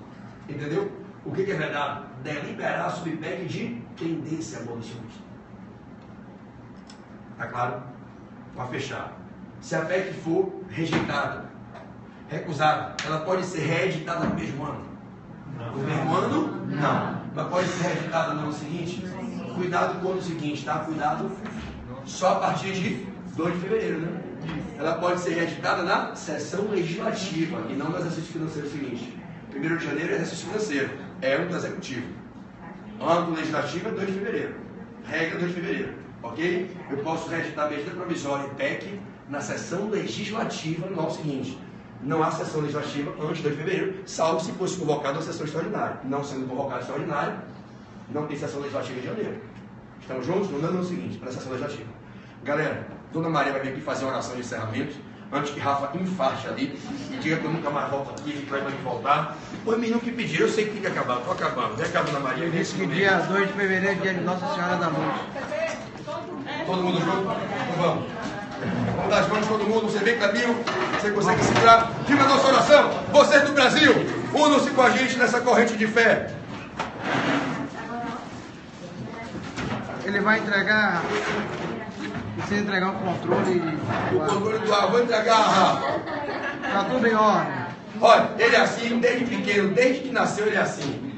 Entendeu? O que é verdade? Deliberar sobre PEC de tendência abolicionista. Tá claro? Para fechar. Se a PEC for rejeitada, recusada, ela pode ser reeditada no mesmo ano? Não. No mesmo ano? Não. Mas pode ser reeditada no ano seguinte? Cuidado com o ano seguinte, tá? Cuidado. Só a partir de 2 de fevereiro, né? Ela pode ser reeditada na sessão legislativa e não no exercício financeiro seguinte. 1º de janeiro é exercício financeiro, é ano do executivo. Ano legislativo é 2 de fevereiro. Regra 2 de fevereiro, ok? Eu posso reeditar a medida provisória e PEC na sessão legislativa no ano seguinte. Não há sessão legislativa antes de 2 de fevereiro, salvo se fosse convocada uma sessão extraordinária. Não sendo convocada extraordinária, não tem sessão legislativa em janeiro. Estamos juntos? No ano seguinte, para a sessão legislativa. Galera, Dona Maria vai vir aqui fazer uma oração de encerramento, antes que Rafa infarte ali, diga que eu nunca mais volto aqui, que vai voltar. Foi o menino que pediu, eu sei que tem que acabar, estou acabando. Vem cá, Dona Maria. Ele disse que dia 2 de fevereiro é dia de Nossa Senhora da Luz. Todo mundo junto? Então vamos. Vamos dar as mãos todo mundo, você vem, Clebinho, você consegue segurar. Firma a nossa oração, vocês do Brasil, unam-se com a gente nessa corrente de fé. Ele vai entregar, precisa entregar um controle. O controle do ar, vou entregar a Rafa. Tá tudo em ordem. Olha, ele é assim, desde pequeno, desde que nasceu ele é assim.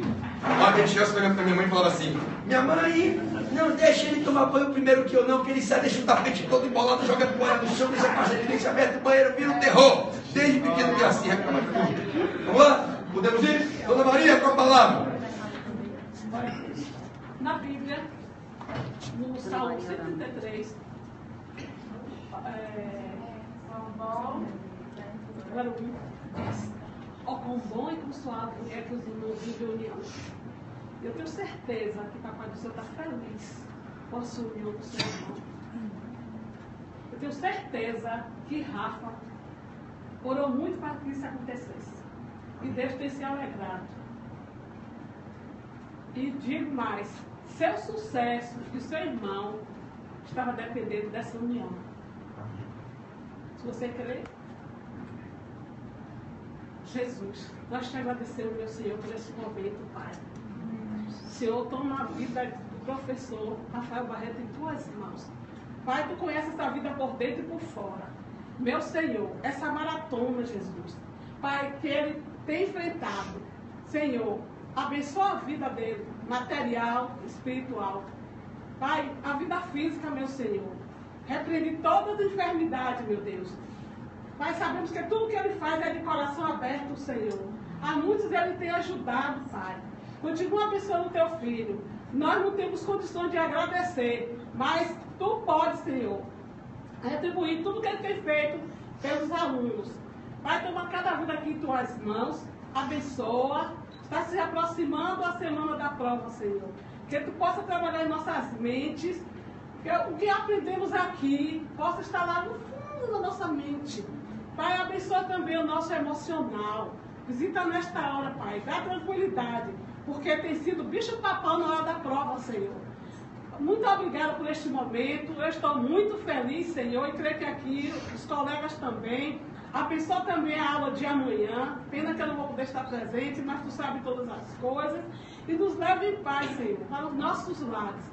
Uma vez chegou olhando pra minha mãe e falava assim: minha mãe, não deixa ele tomar banho primeiro que eu não, que ele sai, deixa o tapete todo embolado, joga toalha no chão, deixa a caixa de leite aberta, o banheiro vira um terror. Desde pequeno que é assim, reclama de tudo. Vamos lá? Podemos ir? Dona Maria, com a palavra. Na Bíblia, no Salmo 133, diz: ó, quão bom e quão suave é que os irmãos vivem união. Eu tenho certeza que o Papai do Céu está feliz com a sua união com o seu irmão. Eu tenho certeza que Rafa orou muito para que isso acontecesse. E Deus tem se alegrado. E digo mais, seu sucesso e o seu irmão estava dependendo dessa união. Se você crê, Jesus, nós te agradecemos, meu Senhor, por esse momento, Pai. Senhor, toma a vida do professor Rafael Barreto em tuas mãos. Pai, tu conheces essa vida por dentro e por fora. Meu Senhor, essa maratona, Jesus. Pai, que ele tem enfrentado. Senhor, abençoa a vida dele, material, espiritual. Pai, a vida física, meu Senhor. Repreende todas as enfermidades, meu Deus. Pai, sabemos que tudo que ele faz é de coração aberto, Senhor. A muitos ele tem ajudado, Pai. Continua abençoando o teu filho. Nós não temos condições de agradecer, mas tu podes, Senhor, retribuir tudo que ele tem feito pelos alunos. Pai, toma cada vida aqui em tuas mãos, abençoa. Está se aproximando a semana da prova, Senhor. Que tu possa trabalhar em nossas mentes, que o que aprendemos aqui possa estar lá no fundo da nossa mente. Pai, abençoa também o nosso emocional. Visita nesta hora, Pai, dá tranquilidade, porque tem sido bicho-papão na hora da prova, Senhor. Muito obrigada por este momento. Eu estou muito feliz, Senhor, e creio que aqui os colegas também. Abençoa também a aula de amanhã. Pena que eu não vou poder estar presente, mas tu sabe todas as coisas. E nos leve em paz, Senhor, para os nossos lares.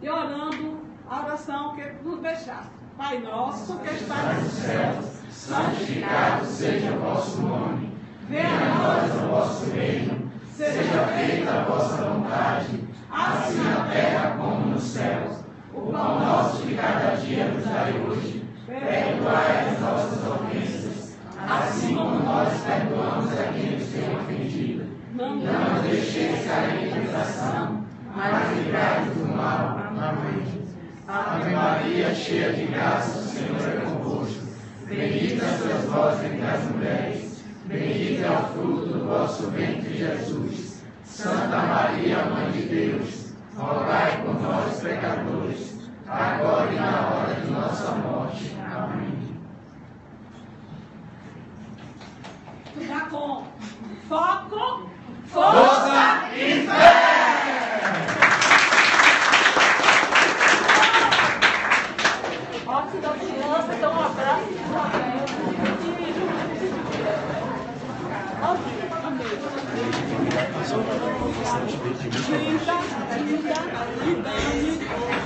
E orando a oração que nos deixaste. Pai nosso que estás nos céus, santificado seja o vosso nome. Venha a nós o vosso reino. Seja feita a vossa vontade, assim na terra como nos céus. O pão nosso de cada dia nos dai hoje. Perdoai as nossas ofensas, assim como nós perdoamos a quem nos tem ofendido. Não nos deixeis cair em tentação, mas livrai-nos do mal. Amém. Ave Maria, cheia de graça, o Senhor é convosco. Bendita sois vós entre as mulheres, bendito é o fruto do vosso ventre, Jesus. Santa Maria, Mãe de Deus, rogai por nós, pecadores, agora e na hora de nossa morte. Amém. Tu dá com foco, força e fé! Ótimo da criança, então um abraço.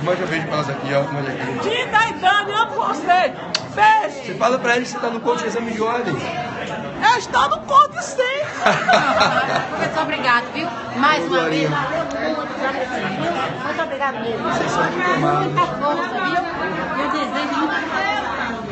Mande um beijo pra elas aqui, ó. Mande aqui. Tita e Dani, amo você. Beijo. Você fala pra eles que você tá no coach de exame de ordem. Eu estou no ponto sim. Muito obrigado, viu? Mais uma vez. Muito obrigado mesmo. Vocês são muito amados. Muita força, viu? Eu desejo muita força para você,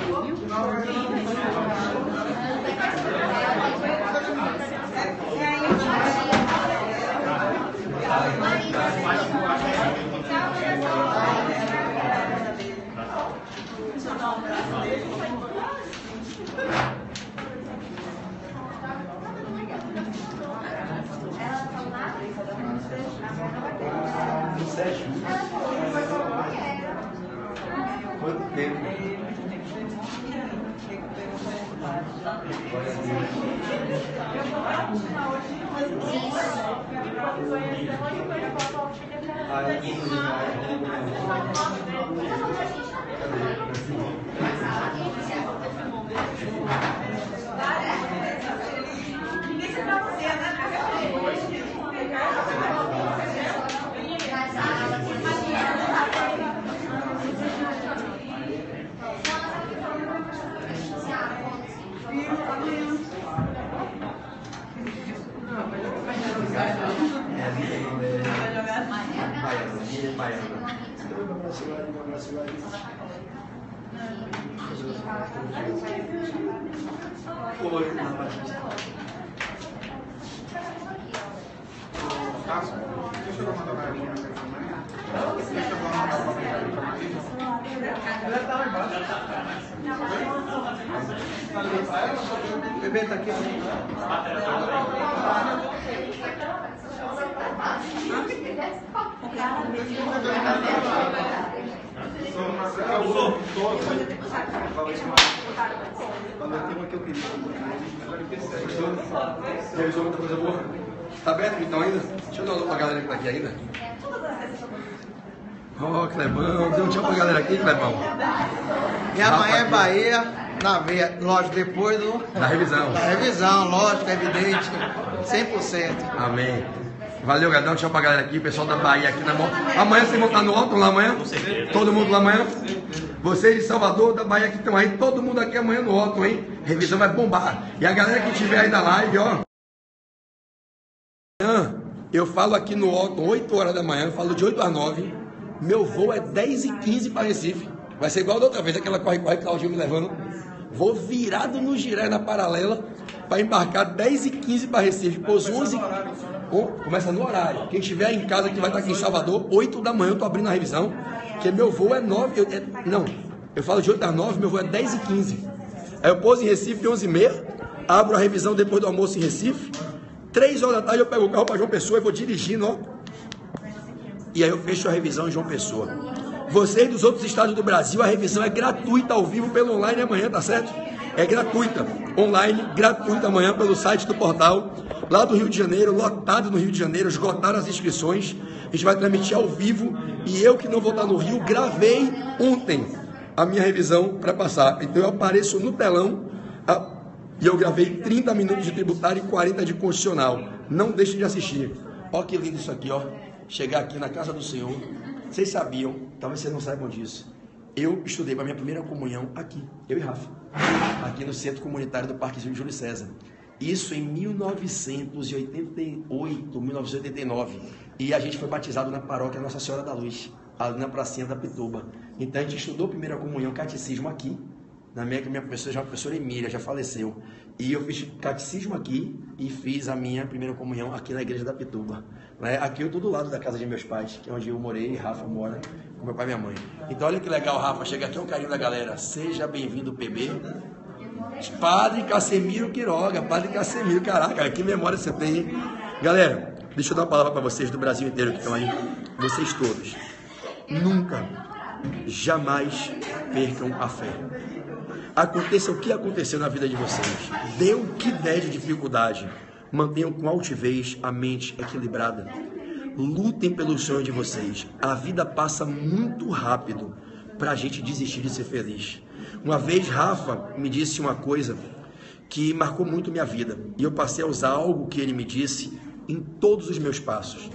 viu? Quanto tempo? O bebê tá aqui. Revisou muita coisa boa? Tá aberto então ainda? Deixa eu dar um alô pra galera que tá aqui ainda. Ó, Clebão, dê um tchau pra galera aqui, Clebão. E amanhã é Bahia, na veia, lógico, depois Da revisão. da revisão, lógico, evidente, 100%. Amém. Valeu, galera. Dá um tchau pra galera aqui, pessoal da Bahia aqui na mão. Amanhã vocês vão estar no alto lá amanhã? Todo mundo lá amanhã? Vocês de Salvador, da Bahia que estão aí, todo mundo aqui amanhã no alto, hein? Revisão vai bombar. E a galera que estiver aí da live, ó. Eu falo aqui no 8 horas da manhã, eu falo de 8 às 9. Meu voo é 10h15 para Recife. Vai ser igual da outra vez, aquela corre-corre que Claudinho me levando. Vou virado no Giré na paralela para embarcar 10h15 para Recife. Pôs 11. Começa no horário. Quem estiver em casa que vai estar aqui em Salvador, 8 da manhã eu tô abrindo a revisão. Que meu voo é 9. Eu falo de 8 às 9, meu voo é 10h15. Aí eu pôs em Recife 11h30, abro a revisão depois do almoço em Recife. 3 horas da tarde eu pego o carro para João Pessoa e vou dirigindo, ó. E aí eu fecho a revisão em João Pessoa. Vocês dos outros estados do Brasil, a revisão é gratuita ao vivo pelo online amanhã, tá certo? É gratuita, online, gratuita amanhã pelo site do portal. Lá do Rio de Janeiro, lotado no Rio de Janeiro, esgotaram as inscrições. A gente vai transmitir ao vivo. E eu que não vou estar no Rio, gravei ontem a minha revisão para passar. Então eu apareço no telão e eu gravei 30 minutos de tributário e 40 de constitucional. Não deixe de assistir. Ó que lindo isso aqui, ó. Chegar aqui na casa do Senhor. Vocês sabiam, talvez vocês não saibam disso. Eu estudei para minha primeira comunhão aqui, eu e Rafa. Aqui no Centro Comunitário do Parquezinho de Júlio César. Isso em 1988, 1989. E a gente foi batizado na paróquia Nossa Senhora da Luz, ali na pracinha da Pituba. Então a gente estudou a primeira comunhão, catecismo aqui. Na minha professora, já a professora Emília, já faleceu. E eu fiz catecismo aqui e fiz a minha primeira comunhão aqui na igreja da Pituba. Aqui eu estou do lado da casa de meus pais, que é onde eu morei, e Rafa mora com meu pai e minha mãe. Então olha que legal, Rafa, chega aqui, é um carinho da galera. Seja bem-vindo, PB. Padre Cassemiro Quiroga, Padre Cassemiro, caraca, que memória você tem, hein? Galera, deixa eu dar uma palavra para vocês do Brasil inteiro que estão aí, vocês todos. Nunca, jamais percam a fé. Aconteça o que aconteceu na vida de vocês, dê o que der de dificuldade, mantenham com altivez a mente equilibrada, lutem pelo sonho de vocês. A vida passa muito rápido para a gente desistir de ser feliz. Uma vez Rafa me disse uma coisa que marcou muito minha vida e eu passei a usar algo que ele me disse em todos os meus passos.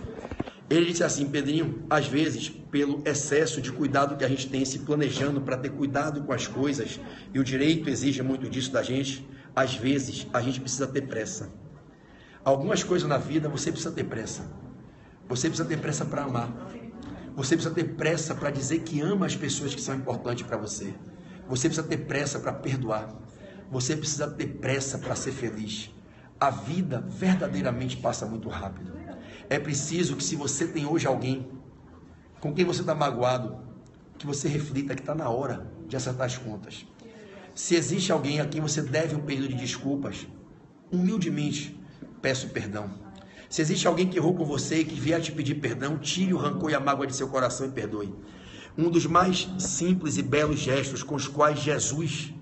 Ele disse assim: Pedrinho, às vezes, pelo excesso de cuidado que a gente tem se planejando para ter cuidado com as coisas, e o direito exige muito disso da gente, às vezes a gente precisa ter pressa. Algumas coisas na vida você precisa ter pressa. Você precisa ter pressa para amar. Você precisa ter pressa para dizer que ama as pessoas que são importantes para você. Você precisa ter pressa para perdoar. Você precisa ter pressa para ser feliz. A vida verdadeiramente passa muito rápido. É preciso que, se você tem hoje alguém com quem você está magoado, que você reflita que está na hora de acertar as contas. Se existe alguém a quem você deve um período de desculpas, humildemente peço perdão. Se existe alguém que errou com você e que vier te pedir perdão, tire o rancor e a mágoa de seu coração e perdoe. Um dos mais simples e belos gestos com os quais Jesus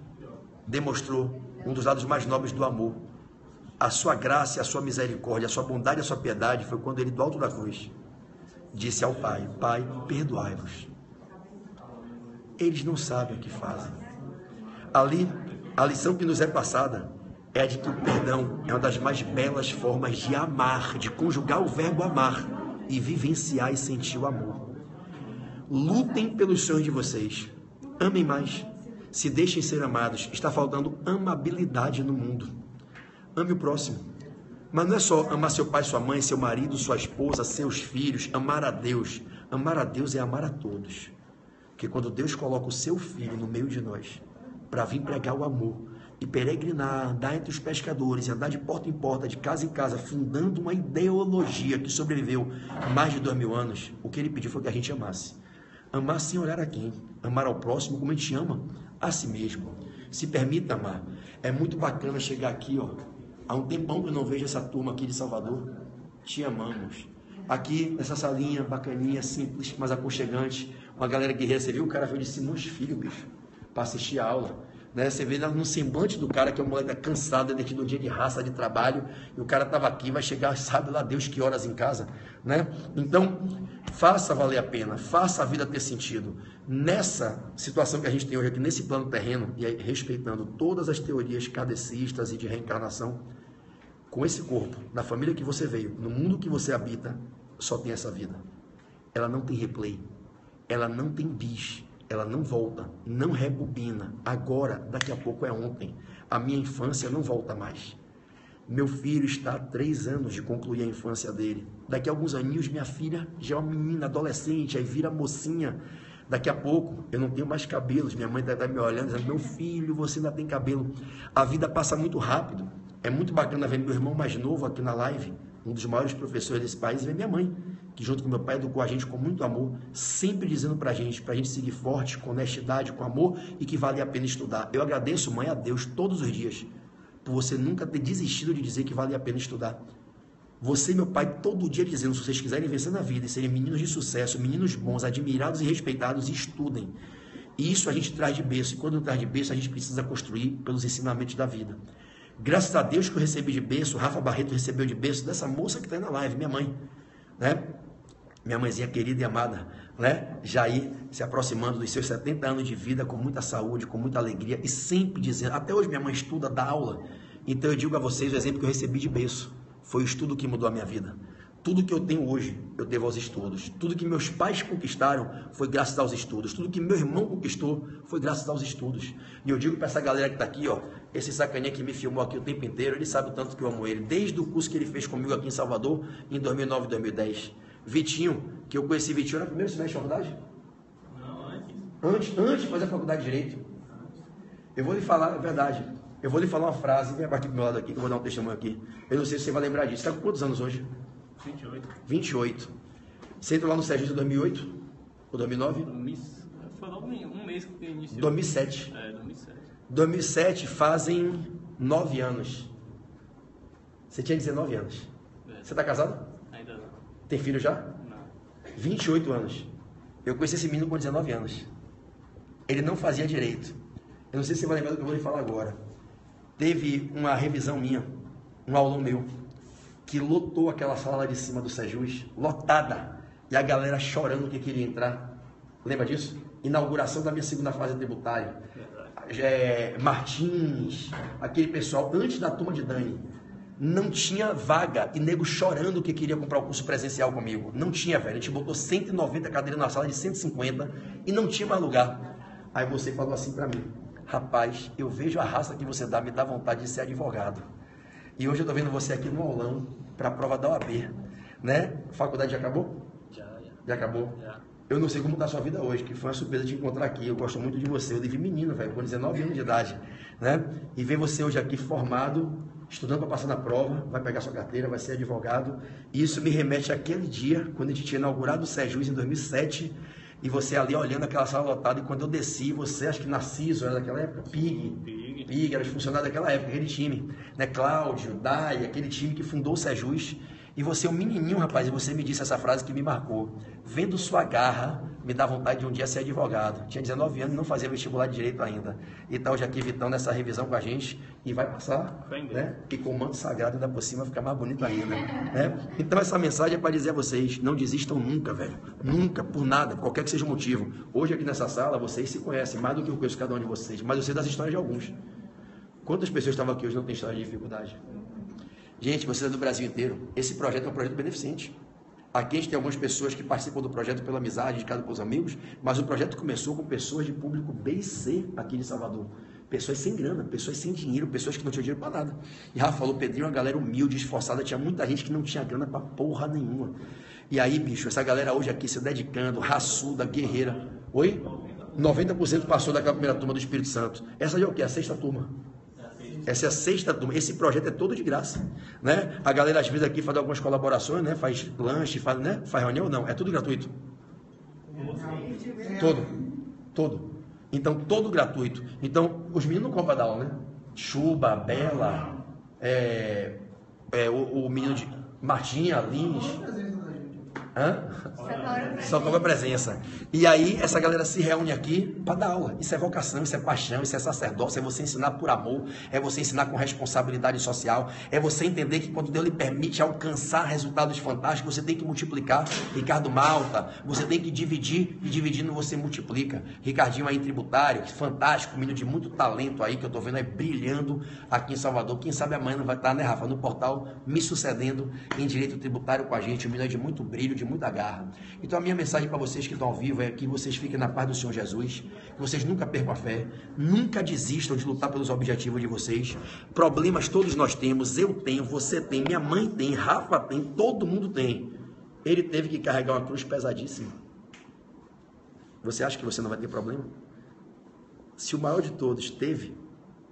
demonstrou um dos lados mais nobres do amor, a sua graça, a sua misericórdia, a sua bondade e a sua piedade, foi quando ele, do alto da cruz, disse ao Pai: Pai, perdoai-vos. Eles não sabem o que fazem. Ali, a lição que nos é passada é a de que o perdão é uma das mais belas formas de amar, de conjugar o verbo amar e vivenciar e sentir o amor. Lutem pelos sonhos de vocês. Amem mais. Se deixem ser amados. Está faltando amabilidade no mundo. Ame o próximo. Mas não é só amar seu pai, sua mãe, seu marido, sua esposa, seus filhos. Amar a Deus. Amar a Deus é amar a todos. Porque quando Deus coloca o seu filho no meio de nós, para vir pregar o amor e peregrinar, andar entre os pescadores e andar de porta em porta, de casa em casa, fundando uma ideologia que sobreviveu mais de 2000 anos, o que ele pediu foi que a gente amasse. Amar sem olhar a quem. Amar ao próximo como a gente ama a si mesmo. Se permita amar. É muito bacana chegar aqui, ó. Há um tempão que eu não vejo essa turma aqui de Salvador. Te amamos. Aqui, nessa salinha bacaninha, simples, mas aconchegante. Uma galera guerreira. Você viu? O cara veio de Simões Filho, bicho, para assistir a aula. Né? Você vê no semblante do cara que é um moleque cansado, dentro do dia de raça, de trabalho, e o cara estava aqui, vai chegar, sabe lá Deus que horas em casa, né? Então, faça valer a pena, faça a vida ter sentido. Nessa situação que a gente tem hoje aqui, nesse plano terreno, e aí, respeitando todas as teorias kardecistas e de reencarnação, com esse corpo, na família que você veio, no mundo que você habita, só tem essa vida. Ela não tem replay, ela não tem bis. Ela não volta, não rebobina. Agora, daqui a pouco é ontem. A minha infância não volta mais. Meu filho está há 3 anos de concluir a infância dele. Daqui a alguns aninhos, minha filha já é uma menina, adolescente, aí vira mocinha. Daqui a pouco, eu não tenho mais cabelos. Minha mãe está me olhando, dizendo, meu filho, você ainda tem cabelo. A vida passa muito rápido. É muito bacana ver meu irmão mais novo aqui na live, um dos maiores professores desse país, e ver minha mãe, que junto com meu pai educou a gente com muito amor, sempre dizendo pra gente seguir forte, com honestidade, com amor, e que vale a pena estudar. Eu agradeço, mãe, a Deus todos os dias, por você nunca ter desistido de dizer que vale a pena estudar. Você e meu pai todo dia dizendo, se vocês quiserem vencer na vida e serem meninos de sucesso, meninos bons, admirados e respeitados, estudem. E isso a gente traz de berço. E quando não traz de berço, a gente precisa construir pelos ensinamentos da vida. Graças a Deus que eu recebi de berço, o Rafa Barreto recebeu de berço dessa moça que está aí na live, minha mãe, né? Minha mãezinha querida e amada, né? Jair, se aproximando dos seus 70 anos de vida, com muita saúde, com muita alegria, e sempre dizendo, até hoje minha mãe estuda, dá aula. Então eu digo a vocês o exemplo que eu recebi de berço. Foi o estudo que mudou a minha vida. Tudo que eu tenho hoje, eu devo aos estudos. Tudo que meus pais conquistaram foi graças aos estudos. Tudo que meu irmão conquistou foi graças aos estudos. E eu digo para essa galera que está aqui, ó, esse sacaninha que me filmou aqui o tempo inteiro, ele sabe o tanto que eu amo ele. Desde o curso que ele fez comigo aqui em Salvador, em 2009 e 2010. Vitinho, que eu conheci Vitinho no primeiro semestre de faculdade? Não, antes de fazer a faculdade de Direito. Eu vou lhe falar, é verdade. Eu vou lhe falar uma frase, vem aqui do meu lado aqui, que eu vou dar um testemunho aqui. Eu não sei se você vai lembrar disso. Você está com quantos anos hoje? 28. 28. Você entrou lá no Sérgio em 2008? Ou 2009? Foi logo um mês que iniciou. 2007. 2007. 2007 fazem 9 anos. Você tinha 19 anos. Você está casado? Ainda não. Tem filho já? Não. 28 anos. Eu conheci esse menino com 19 anos. Ele não fazia direito. Eu não sei se você vai lembrar do que eu vou lhe falar agora. Teve uma revisão minha, um aulão meu, que lotou aquela sala lá de cima do Sejus, lotada, e a galera chorando que queria entrar. Lembra disso? Inauguração da minha segunda fase tributária. Martins, aquele pessoal, antes da turma de Dani, não tinha vaga, e nego chorando que queria comprar o curso presencial comigo. Não tinha, velho. A gente botou 190 cadeiras na sala de 150 e não tinha mais lugar. Aí você falou assim pra mim, rapaz, eu vejo a raça que você dá, me dá vontade de ser advogado. E hoje eu estou vendo você aqui no aulão para a prova da OAB, né? A faculdade já acabou? Já acabou? Já. Eu não sei como está a sua vida hoje, que foi uma surpresa te encontrar aqui. Eu gosto muito de você. Eu devia menino, velho, com 19 anos de idade, né? E ver você hoje aqui formado, estudando para passar na prova, vai pegar sua carteira, vai ser advogado. E isso me remete àquele dia, quando a gente tinha inaugurado o Sejus em 2007, e você ali olhando aquela sala lotada, e quando eu desci, você, acho que Narciso era daquela época, Pig, era os funcionários daquela época, aquele time, né? Cláudio, Dai, aquele time que fundou o Sejus, e você é um menininho, rapaz, e você me disse essa frase que me marcou, vendo sua garra, me dá vontade de um dia ser advogado. Tinha 19 anos, não fazia vestibular de direito ainda, e tá hoje aqui Vitão nessa revisão com a gente, e vai passar, né? E com o manto sagrado ainda por cima fica mais bonito ainda, né? Então essa mensagem é para dizer a vocês, não desistam nunca, velho, nunca, por nada, qualquer que seja o motivo. Hoje aqui nessa sala, vocês se conhecem mais do que eu conheço cada um de vocês, mas eu sei das histórias de alguns. Quantas pessoas estavam aqui hoje não têm história de dificuldade? Gente, vocês é do Brasil inteiro. Esse projeto é um projeto beneficente. Aqui a gente tem algumas pessoas que participam do projeto pela amizade, indicado pelos amigos, mas o projeto começou com pessoas de público B e C aqui de Salvador. Pessoas sem grana, pessoas sem dinheiro, pessoas que não tinham dinheiro para nada. E Rafa falou, Pedrinho, uma galera humilde, esforçada, tinha muita gente que não tinha grana para porra nenhuma. E aí, bicho, essa galera hoje aqui se dedicando, raçuda, guerreira. Oi? 90% passou daquela primeira turma do Espírito Santo. Essa aí é o quê? A 6ª turma. Essa é a 6ª turma. Esse projeto é todo de graça, né? A galera às vezes aqui faz algumas colaborações, né? Faz lanche, faz, né? Faz reunião, não. É tudo gratuito. Todo. Então, todo gratuito. Então, os meninos não compram da aula, né? Chuba, Bela, o menino de Martinha, Lins. Só toma presença. E aí essa galera se reúne aqui para dar aula. Isso é vocação, isso é paixão, isso é sacerdócio. É você ensinar por amor, é você ensinar com responsabilidade social, é você entender que quando Deus lhe permite alcançar resultados fantásticos, você tem que multiplicar. Ricardo Malta, você tem que dividir, e dividindo você multiplica. Ricardinho aí tributário, fantástico, menino de muito talento aí, que eu tô vendo aí brilhando aqui em Salvador. Quem sabe amanhã não vai estar, né, Rafa, no portal, me sucedendo em direito tributário com a gente. Um menino de muito brilho, de muita garra. Então a minha mensagem para vocês que estão ao vivo é que vocês fiquem na paz do Senhor Jesus, que vocês nunca percam a fé, nunca desistam de lutar pelos objetivos de vocês. Problemas todos nós temos, eu tenho, você tem, minha mãe tem, Rafa tem, todo mundo tem. Ele teve que carregar uma cruz pesadíssima. Você acha que você não vai ter problema? Se o maior de todos teve,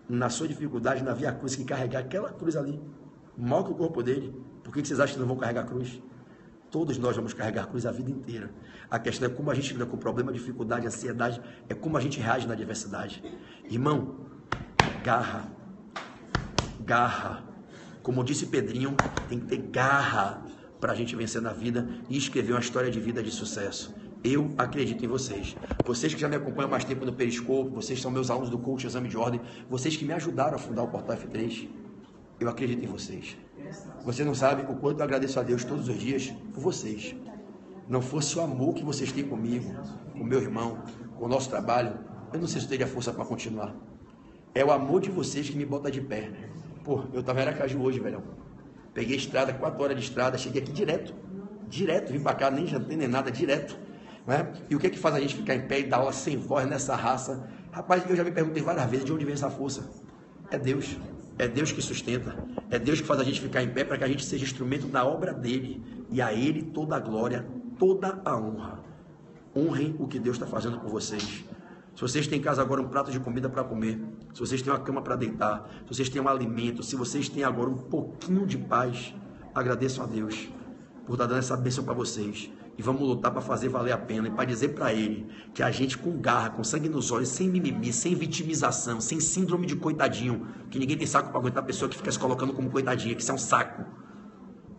na sua dificuldade, na via cruz, que carregar aquela cruz ali, maior que o corpo dele, por que vocês acham que não vão carregar a cruz? Todos nós vamos carregar a cruz a vida inteira. A questão é como a gente lida com o problema, dificuldade, ansiedade, é como a gente reage na adversidade. Irmão, garra. Garra. Como disse Pedrinho, tem que ter garra para a gente vencer na vida e escrever uma história de vida de sucesso. Eu acredito em vocês. Vocês que já me acompanham há mais tempo no Periscope, vocês são meus alunos do Coach Exame de Ordem, vocês que me ajudaram a fundar o Portal F3, eu acredito em vocês. Você não sabe o quanto eu agradeço a Deus todos os dias por vocês. Não fosse o amor que vocês têm comigo, com o meu irmão, com o nosso trabalho, eu não sei se eu teria força para continuar. É o amor de vocês que me bota de pé. Pô, eu estava em Aracaju hoje, velhão. Peguei estrada, 4 horas de estrada, cheguei aqui direto, vim para cá, nem jantei nem nada, direto. Não é? E o que é que faz a gente ficar em pé e dar aula sem voz nessa raça? Rapaz, eu já me perguntei várias vezes de onde vem essa força. É Deus. É Deus que sustenta. É Deus que faz a gente ficar em pé para que a gente seja instrumento da obra dele. E a ele toda a glória, toda a honra. Honrem o que Deus está fazendo por vocês. Se vocês têm em casa agora um prato de comida para comer, se vocês têm uma cama para deitar, se vocês têm um alimento, se vocês têm agora um pouquinho de paz, agradeçam a Deus por estar dando essa bênção para vocês. E vamos lutar para fazer valer a pena e para dizer para ele que a gente com garra, com sangue nos olhos, sem mimimi, sem vitimização, sem síndrome de coitadinho, que ninguém tem saco para aguentar a pessoa que fica se colocando como coitadinha, que isso é um saco.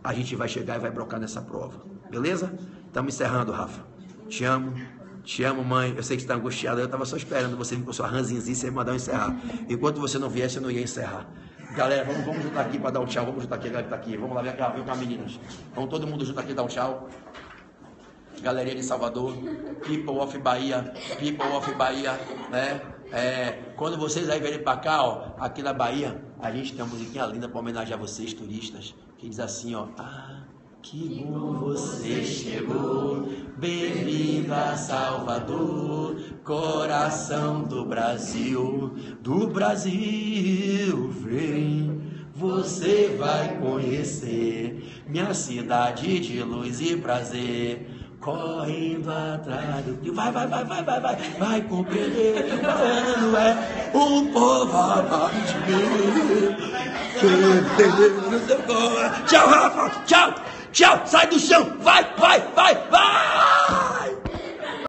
A gente vai chegar e vai brocar nessa prova. Beleza? Estamos encerrando, Rafa. Te amo, mãe. Eu sei que você está angustiada, eu estava só esperando você vir com sua ranzinzinha e você mandar eu encerrar. Enquanto você não viesse, eu não ia encerrar. Galera, vamos juntar aqui para dar um tchau. Vamos juntar aqui, a galera que está aqui. Vamos lá, vem cá, meninas. Vamos todo mundo junto aqui dar um tchau. Galerinha de Salvador, People of Bahia, né? Quando vocês aí virem pra cá, ó, aqui na Bahia, a gente tem uma musiquinha linda para homenagear vocês, turistas, que diz assim, ó: ah, que bom você chegou, bem-vindo a Salvador, coração do Brasil, vem. Você vai conhecer minha cidade de luz e prazer. Correndo atrás do que vai compreender que o baiano é um povo amante. Tchau, Rafa, tchau, sai do chão, vai.